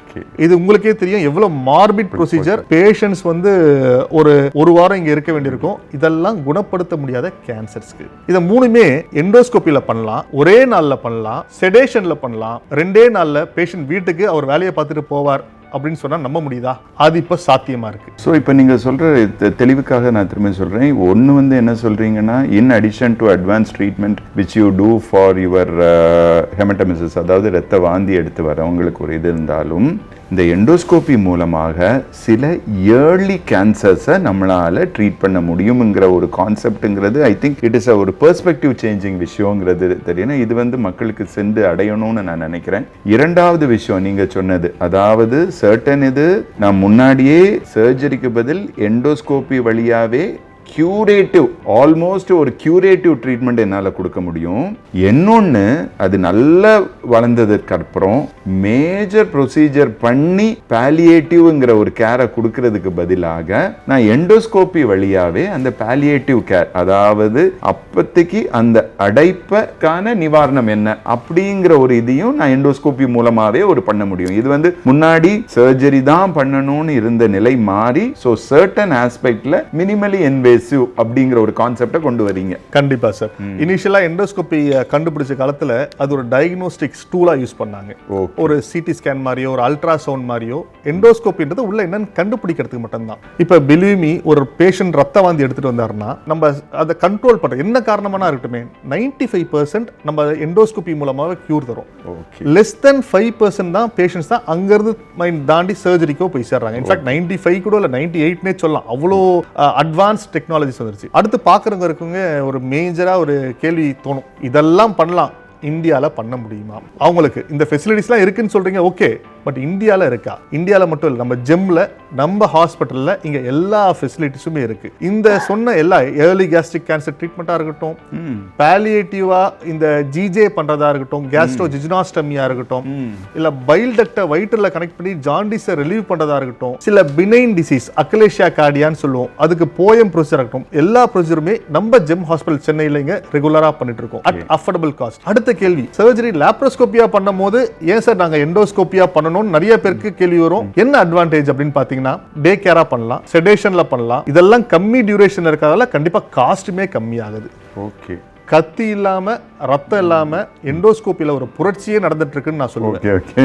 Speaker 1: இது உங்களுக்கே தெரியும் எவ்வளவு மார்பிட் ப்ரொசீஜர். பேஷண்ட்ஸ் வந்து ஒரு வாரம் இங்க இருக்க வேண்டியிருக்கும். இதெல்லாம் குணப்படுத்த முடியாத கேன்சர்ஸ்க்கு இத மூணுமே எண்டோஸ்கோப்பில பண்ணலாம், ஒரே நாள்ல பண்ணலாம், செடேஷன்ல பண்ணலாம், 2 நாள்ல பேஷண்ட் வீட்டுக்கு அவர் வேலையை பார்த்துட்டு போவார் அப்படின்னு சொன்னா நம்ப முடியுதா? அது இப்ப சாத்தியமா இருக்கு.
Speaker 2: ஸோ இப்போ நீங்க சொல்ற தெளிவுக்காக நான் திரும்ப சொல்றேன். ஒன்று வந்து என்ன சொல்றீங்கன்னா, in addition to advance treatment which you do for your haematemesis, அதாவது ரத்த வாந்தி எடுத்து வரவங்களுக்கு ஒரு இது இருந்தாலும், இந்த எண்டோஸ்கோபி மூலமாக சில ஏர்லி கேன்சர்ஸை நம்மளால ட்ரீட் பண்ண முடியுங்கிற ஒரு கான்செப்ட்ங்கிறது ஐ திங்க் இட் இஸ் ஒரு பெர்ஸ்பெக்டிவ் சேஞ்சிங் விஷயங்கிறது தெரியும். இது வந்து மக்களுக்கு சென்று அடையணும்னு நான் நினைக்கிறேன். இரண்டாவது விஷயம் நீங்க சொன்னது, அதாவது சர்டன் இது நான் முன்னாடியே சர்ஜரிக்கு பதில் எண்டோஸ்கோபி வழியாவே கியூரேட்டிவ், ஆல்மோஸ்ட் ஒரு கியூரேட்டிவ் ட்ரீட்மெண்ட் என்னால கொடுக்க முடியும். இன்னொன்னு, அது நல்லா வளர்ந்ததுக்கு அப்புறம் மேஜர் ப்ரொசீஜர் பண்ணி பாலியேட்டிவ்ங்கிற ஒரு கேரை கொடுக்கறதுக்கு பதிலாக நான் எண்டோஸ்கோபி வழியாவே அந்த பாலியேட்டிவ் கேர், அதாவது அப்போதைக்கு அந்த அடைப்புக்கான நிவாரணம் என்ன அப்படிங்கிற ஒரு இதையும் நான் எண்டோஸ்கோபி மூலமாவே ஒரு பண்ண முடியும். இது வந்து முன்னாடி சர்ஜரி தான் பண்ணணும்னு இருந்த நிலை மாறி, ஸோ சர்டன் ஆஸ்பெக்ட்ல மினிமலி இன்வேசிவ் அப்படிங்கிற ஒரு கான்செப்டை கொண்டு வரீங்க.
Speaker 1: கண்டிப்பா சார். இனிஷியலா எண்டோஸ்கோபி கண்டுபிடிச்ச காலத்துல அது ஒரு டயக்னோஸ்டிக்ஸ் டூலா யூஸ் பண்ணாங்க. ஒரு சிடி ஸ்கேன் மாதிரியோ ஒரு அல்ட்ராசவுண்ட் மாதிரியோ எண்டோஸ்கோபின்றது உள்ள என்னன்னு கண்டுபிடிக்கிறதுக்கு மட்டும்தான். இப்ப பிலீவ் மீ, ஒரு பேஷண்ட் ரத்த வாந்தி எடுத்துட்டு வந்தாருன்னா நம்ம அதை கண்ட்ரோல் பண்ற என்ன காரணமான இருக்கட்டுமே 95% நம்ம எண்டோஸ்கோபி மூலமாக கியூர் தரும். லெஸ் தென் 5% தான் பேஷண்ட்ஸ் தான் அங்கிருந்து தாண்டி சர்ஜரிக்கோ போய் சேர்றாங்க. இன்ஃபேக்ட் 95 கூட இல்ல 98 சொல்லலாம். அவ்வளோ அட்வான்ஸ் டெக்னாலஜிஸ் வந்துருச்சு. அடுத்து பாக்குறவங்க இருக்குங்க ஒரு மேஜரா ஒரு கேள்வி தோணும், இதெல்லாம் பண்ணலாம், இந்தியால பண்ண முடியுமா? அவங்களுக்கு இந்த ஃபெசிலிட்டிஸ்லாம் இருக்குன்னு சொல்றீங்க, ஓகே, பட் இந்தியால இருக்கா? இந்தியால மட்டும் இல்லை, நம்ம ஜெம்ல நம்ம ஹாஸ்பிட்டல்ல இங்க எல்லா ஃபெசிலிட்டிஸுமே இருக்கு. இந்த சொன்ன எல்லா ஏர்லி கேஸ்ட்ரிக் கேன்சர் ட்ரீட்மெண்ட்டா இருக்கட்டும், பாலியேட்டிவா இந்த ஜிஜே பண்றதா இருக்கட்டும், கேஸ்ட்ரோ ஜிஜினாஸ்டமியா இருக்கட்டும், இல்ல பைல் டக்டை வயிற்றுல கனெக்ட் பண்ணி ஜாண்டிஸை ரிலீவ் பண்றதா இருக்கட்டும், சில பினைன் டிசீஸ் அக்லேஷியா கார்டியான்னு சொல்லுவோம், அதுக்கு போயம் ப்ரொசீஜர் இருக்கட்டும், எல்லா ப்ரொசீஜருமே நம்ம ஜெம் ஹாஸ்பிட்டல் சென்னையில இங்க ரெகுலரா பண்ணிட்டு இருக்கோம் அட் அஃபோர்டபிள் காஸ்ட். அடுத்த கேள்வி, சர்ஜரி லாப்ரோஸ்கோபியா பண்ணும்போது ஏன் சார் நாங்க எண்டோஸ்கோபியா பண்ணணும் நிறைய பேருக்கு கேள்வி வரும். என்ன அட்வான்டேஜ் அப்படின்னு பாத்தீங்கன்னா, டே கேரா பண்ணலாம், செடேஷன்ல பண்ணலாம், இதெல்லாம் கம்மி டியூரேஷன் இருக்கறதால கண்டிப்பா காஸ்ட்டுமே கம்மி ஆகுது.
Speaker 2: ஓகே,
Speaker 1: கத்தி இல்லாம ரத்தம் இல்லாம எண்டோஸ்கோப்பில ஒரு புரட்சியே நடந்துட்டு இருக்குன்னு நான் சொல்லுவேன்.
Speaker 2: ஓகே,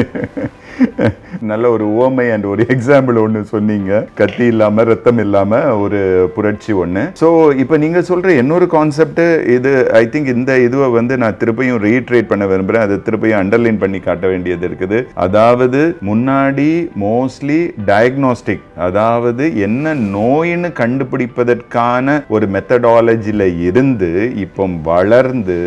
Speaker 2: நல்ல ஒரு உவமை அண்ட் ஒரு எக்ஸாம்பிள் ஒன்று சொன்னீங்க. கத்தி இல்லாம ரத்தம் இல்லாம ஒரு புரட்சி ஒன்று. ஸோ இப்போ நீங்க சொல்ற இன்னொரு கான்செப்ட் இது, ஐ திங்க் இந்த இதுவை வந்து நான் திருப்பியும் ரீட்ரேட் பண்ண விரும்புறேன், அதை திருப்பியும் அண்டர்லைன் பண்ணி காட்ட வேண்டியது இருக்குது. அதாவது முன்னாடி மோஸ்ட்லி டயக்னோஸ்டிக், அதாவது என்ன நோயின்னு கண்டுபிடிப்பதற்கான ஒரு மெத்தடாலஜில இருந்து இப்போ வளர்ந்து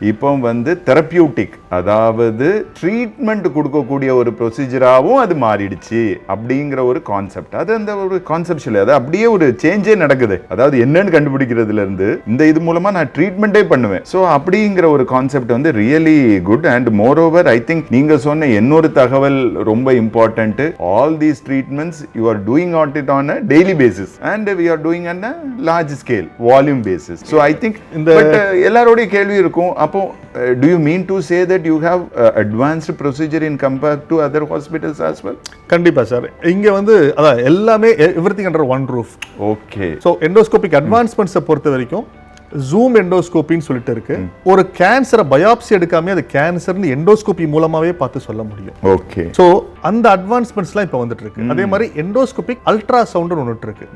Speaker 2: இப்போ வந்து தெரப்பியூட்டிக், அதாவது ட்ரீட்மெண்ட் கொடுக்கக்கூடிய ஒரு ப்ரொசீஜராகவும் அது மாறிடுச்சு அப்படிங்கிற ஒரு கான்செப்ட். அது அந்த ஒரு கான்செப்ஷுவல், அது அப்படியே ஒரு சேஞ்சே நடக்குது. அதாவது என்னன்னு கண்டுபிடிக்கிறதுல இருந்து இந்த இது மூலமா நான் ட்ரீட்மெண்ட்டே பண்ணுவேன். ஸோ அப்படிங்கிற ஒரு கான்செப்ட் வந்து really good. And moreover I think நீங்க சொன்ன இன்னொரு தகவல் ரொம்ப important. All these treatments you are doing it on a daily basis and we are doing on a large scale volume basis. So I think இந்த எல்லாரோடைய கேள்வி இருக்கும், அப்போ do you mean to say that you have advanced procedure in compared to other hospitals as well?
Speaker 1: கண்டிப்பா சார். இங்க வந்து அதான் எல்லாமே everything under one roof.
Speaker 2: Okay.
Speaker 1: So endoscopic அட்வான்ஸ்மெண்ட்ஸை பொறுத்த வரைக்கும் ஜூம் எண்டோஸ்கோபின்னு சொல்லிட்டு இருக்கு. ஒரு கேன்சரை பயாப்சி எடுக்காம அது கேன்சர்னு எண்டோஸ்கோபி மூலமாவே பார்த்து சொல்ல முடியும்.
Speaker 2: ஓகே.
Speaker 1: சோ அந்த அட்வான்ஸ்மெண்ட்ஸ்லாம் இப்போ வந்துட்டு இருக்கு. அதே மாதிரி எண்டோஸ்கோபிக் அல்ட்ரா சவுண்ட்னு ஒன்று இருக்கு.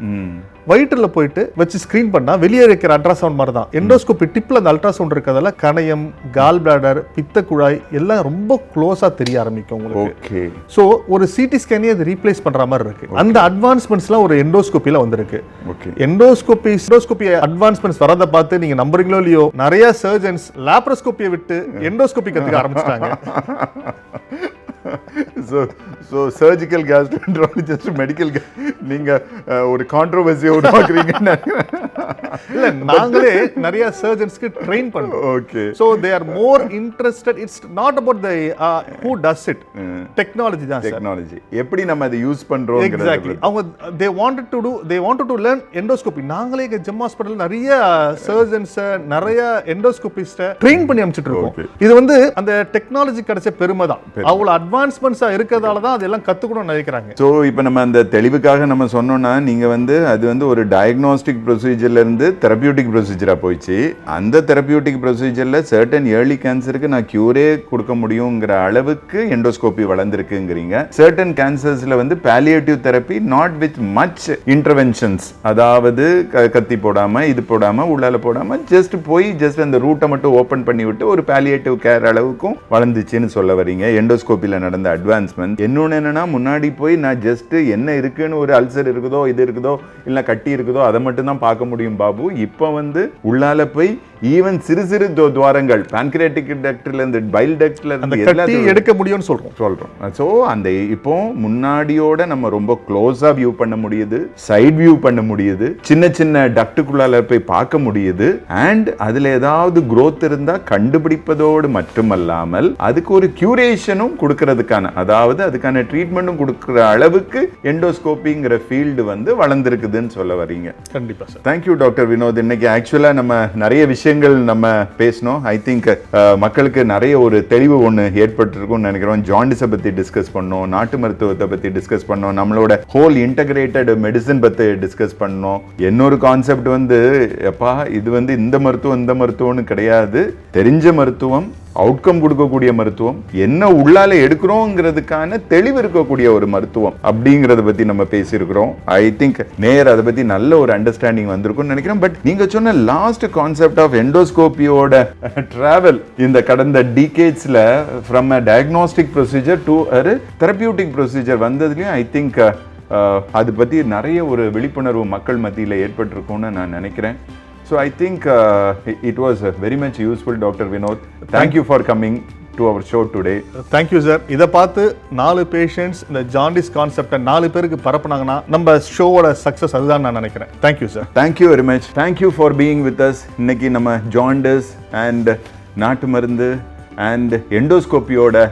Speaker 1: வயிற்றுல போயிட்டு வச்சு ஸ்கிரீன் பண்ணா வெளியே இருக்கிற அல்ட்ரா சவுண்ட் மாதிரி தான். எண்டோஸ்கோபி டிப்ல அந்த அல்ட்ரா சவுண்ட் இருக்கிறதால கணையம், கால் பிளாடர், பித்த குழாய் எல்லாம் ரொம்ப க்ளோஸா தெரிய ஆரம்பிக்கும் உங்களுக்கு.
Speaker 2: ஓகே.
Speaker 1: சோ ஒரு சிடி ஸ்கேனே அது ரீப்ளேஸ் பண்ற மாதிரி இருக்கு. அந்த அட்வான்ஸ்மெண்ட்ஸ்லாம் ஒரு எண்டோஸ்கோபில வந்திருக்கு.
Speaker 2: ஓகே.
Speaker 1: எண்டோஸ்கோபி அட்வான்ஸ்மெண்ட்ஸ் வரத பார்த்து நீங்க நம்புறீங்களோ இல்லையோ, நிறைய சர்ஜன்ஸ் லாப்ரோஸ்கோபியை விட்டு எண்டோஸ்கோபி கத்துக்க ஆரம்பிச்சிட்டாங்க.
Speaker 2: So surgical gastroenterologist medical நீங்க ஒரு கான்ட்ரோவர்சியை உருவாக்குறீங்க.
Speaker 1: இல்ல, நாங்களே நிறைய சர்ஜன்ஸ்க்கு ட்ரெயின் பண்றோம்.
Speaker 2: Okay.
Speaker 1: So they are more interested. It's not about the who does it. Technology தான் சார்.
Speaker 2: டெக்னாலஜி எப்படி நம்ம அதை யூஸ் பண்றோம்ங்கிறது.
Speaker 1: Exactly. அவங்க they wanted to learn endoscopy. நாங்களே இங்க ஜெம் ஹாஸ்பிடல் நிறைய சர்ஜன்ஸ், நிறைய எண்டோஸ்கோபிஸ்ட ட்ரெயின் பண்ணி அனுப்பிச்சிட்டு இருக்கோம். இது வந்து அந்த டெக்னாலஜி கிடைச்ச பெருமை தான். அவ்வளவு அட்வான்ஸ்மெண்ட்ஸா இருக்கிறதால தான் அதெல்லாம் கத்துக்கணும்னு நினைக்கிறாங்க.
Speaker 2: ஸோ இப்போ நம்ம அந்த தெளிவுக்காக நம்ம சொன்னோம்னா, நீங்க வந்து அது வந்து ஒரு டயக்னோஸ்டிக் ப்ரொசீஜர்ல இருந்து தெரபியூட்டிக் ப்ரொசீஜரா போயிடுச்சு. அந்த தெரபியூட்டிக் ப்ரொசீஜர்ல சர்டன் ஏர்லி கேன்சருக்கு நான் கியூரே கொடுக்க முடியுங்கிற அளவுக்கு எண்டோஸ்கோபி வளர்ந்துருக்குங்கிறீங்க. சர்டன் கேன்சர்ஸ்ல வந்து palliative therapy not with much interventions, அதாவது கத்தி போடாம இது போடாம உள்ளால போடாம ஜஸ்ட் போய் ஜஸ்ட் அந்த ரூட்டை மட்டும் ஓபன் பண்ணி விட்டு ஒரு பாலியேட்டிவ் கேர் அளவுக்கும் வளர்ந்துச்சுன்னு சொல்ல வரீங்க. எண்டோஸ்கோபில நடந்த அட்வான்ஸ்மெண்ட். இன்னொன்னு என்னன்னா, முன்னாடி போய் நான் ஜஸ்ட் என்ன இருக்குன்னு ஒரு அல்சர் இருக்குதோ இது இருக்குதோ இல்ல கட்டி இருக்குதோ அதை மட்டும் தான் பார்க்க முடியும் பாபு. இப்போ வந்து உள்ளால போய் ஈவன் சிறு சிறு துவாரங்கள் பான்கிரியாட்டிக் டக்ட்ல இருந்து பைல் டக்ட்ல இருந்து எல்லாத்தையும்
Speaker 1: எடுக்க முடியும்னு சொல்றோம்.
Speaker 2: சோ அந்த இப்போ முன்னாடியோட நம்ம ரொம்ப க்ளோஸா வியூ பண்ண முடியுது, சைட் வியூ பண்ண முடியுது, சின்ன சின்ன டக்டுக்குள்ளால போய் பார்க்க முடியுது. அண்ட் அதுல ஏதாவது growth இருந்தா கண்டுபிடிப்பதோடு மட்டுமல்லாமல் அதுக்கு ஒரு கியூரேஷனும் கொடுக்கிறதுக்கான, அதாவது அதுக்கான ட்ரீட்மெண்ட்டும் கொடுக்கிற அளவுக்கு எண்டோஸ்கோபிங்கிற ஃபீல்டு வந்து வளர்ந்துருக்குதுன்னு சொல்ல வரீங்க.
Speaker 1: கண்டிப்பா சார்.
Speaker 2: Thank you doctor Vinod. இன்னைக்கு ஆக்சுவலா நம்ம நிறைய விஷயங்கள் நம்ம பேசணும். ஐ திங்க் மக்களுக்கு நிறைய ஒரு தெளிவு ஒன்று ஏற்பட்டிருக்கும்னு நினைக்கிறோம். ஜாண்டிஸை பத்தி டிஸ்கஸ் பண்ணோம், நாட்டு மருத்துவத்தை பத்தி டிஸ்கஸ் பண்ணோம், நம்மளோட ஹோல் இன்டகிரேட்டட் மெடிசன் பத்தி டிஸ்கஸ் பண்ணோம். இன்னொரு கான்செப்ட் வந்து எப்பா இது வந்து இந்த மருத்துவம்னு கிடையாது, தெரிஞ்ச மருத்துவம், அவுட்கம் கொடுக்கக்கூடிய மருத்துவம், என்ன உள்ளால எடுக்கிறோங்கிறதுக்கான தெளிவு இருக்கக்கூடிய ஒரு மருத்துவம் அப்படிங்கறத பத்தி நம்ம பேசியிருக்கிறோம். ஐ திங்க் நேர் அதை பத்தி நல்ல ஒரு அண்டர்ஸ்டாண்டிங் வந்திருக்கும்னு நினைக்கிறேன். பட் நீங்க சொன்ன லாஸ்ட் கான்செப்ட் ஆஃப் எண்டோஸ்கோபியோட டிராவல் இந்த கடந்த டிகேட்ஸ்ல from a diagnostic procedure to ஒரு தெரபியூட்டிக் ப்ரொசீஜர் வந்ததுலயும் ஐ திங்க் அது பத்தி நிறைய ஒரு விழிப்புணர்வு மக்கள் மத்தியில் ஏற்பட்டிருக்கும்னு நான் நினைக்கிறேன். So I think it was very much useful, Dr. Vinod. Thank you for coming to our show today.
Speaker 1: Thank you sir. இத பார்த்து 4 பேஷண்ட்ஸ் இந்த ஜாண்டிஸ் கான்செப்டை 4 பேருக்கு பரப்புனாங்கன்னா நம்ம ஷோவோட சக்சஸ் அதுதான் நான் நினைக்கிறேன். Thank you sir.
Speaker 2: Thank you very much. Thank you for being with us. இன்னைக்கு நம்ம ஜாண்டிஸ் and நாட்டு மருந்து and எண்டோஸ்கோபியோட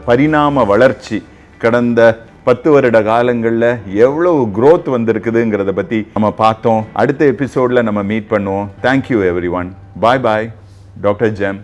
Speaker 2: பரிணாம வளர்ச்சி கடந்த 10 வருட காலங்களில் எவ்வளவு growth வந்திருக்குதுங்கிறத பற்றி நம்ம பார்த்தோம். அடுத்த எபிசோடில் நம்ம மீட் பண்ணுவோம். Thank you everyone. Bye bye. Doctor GeM.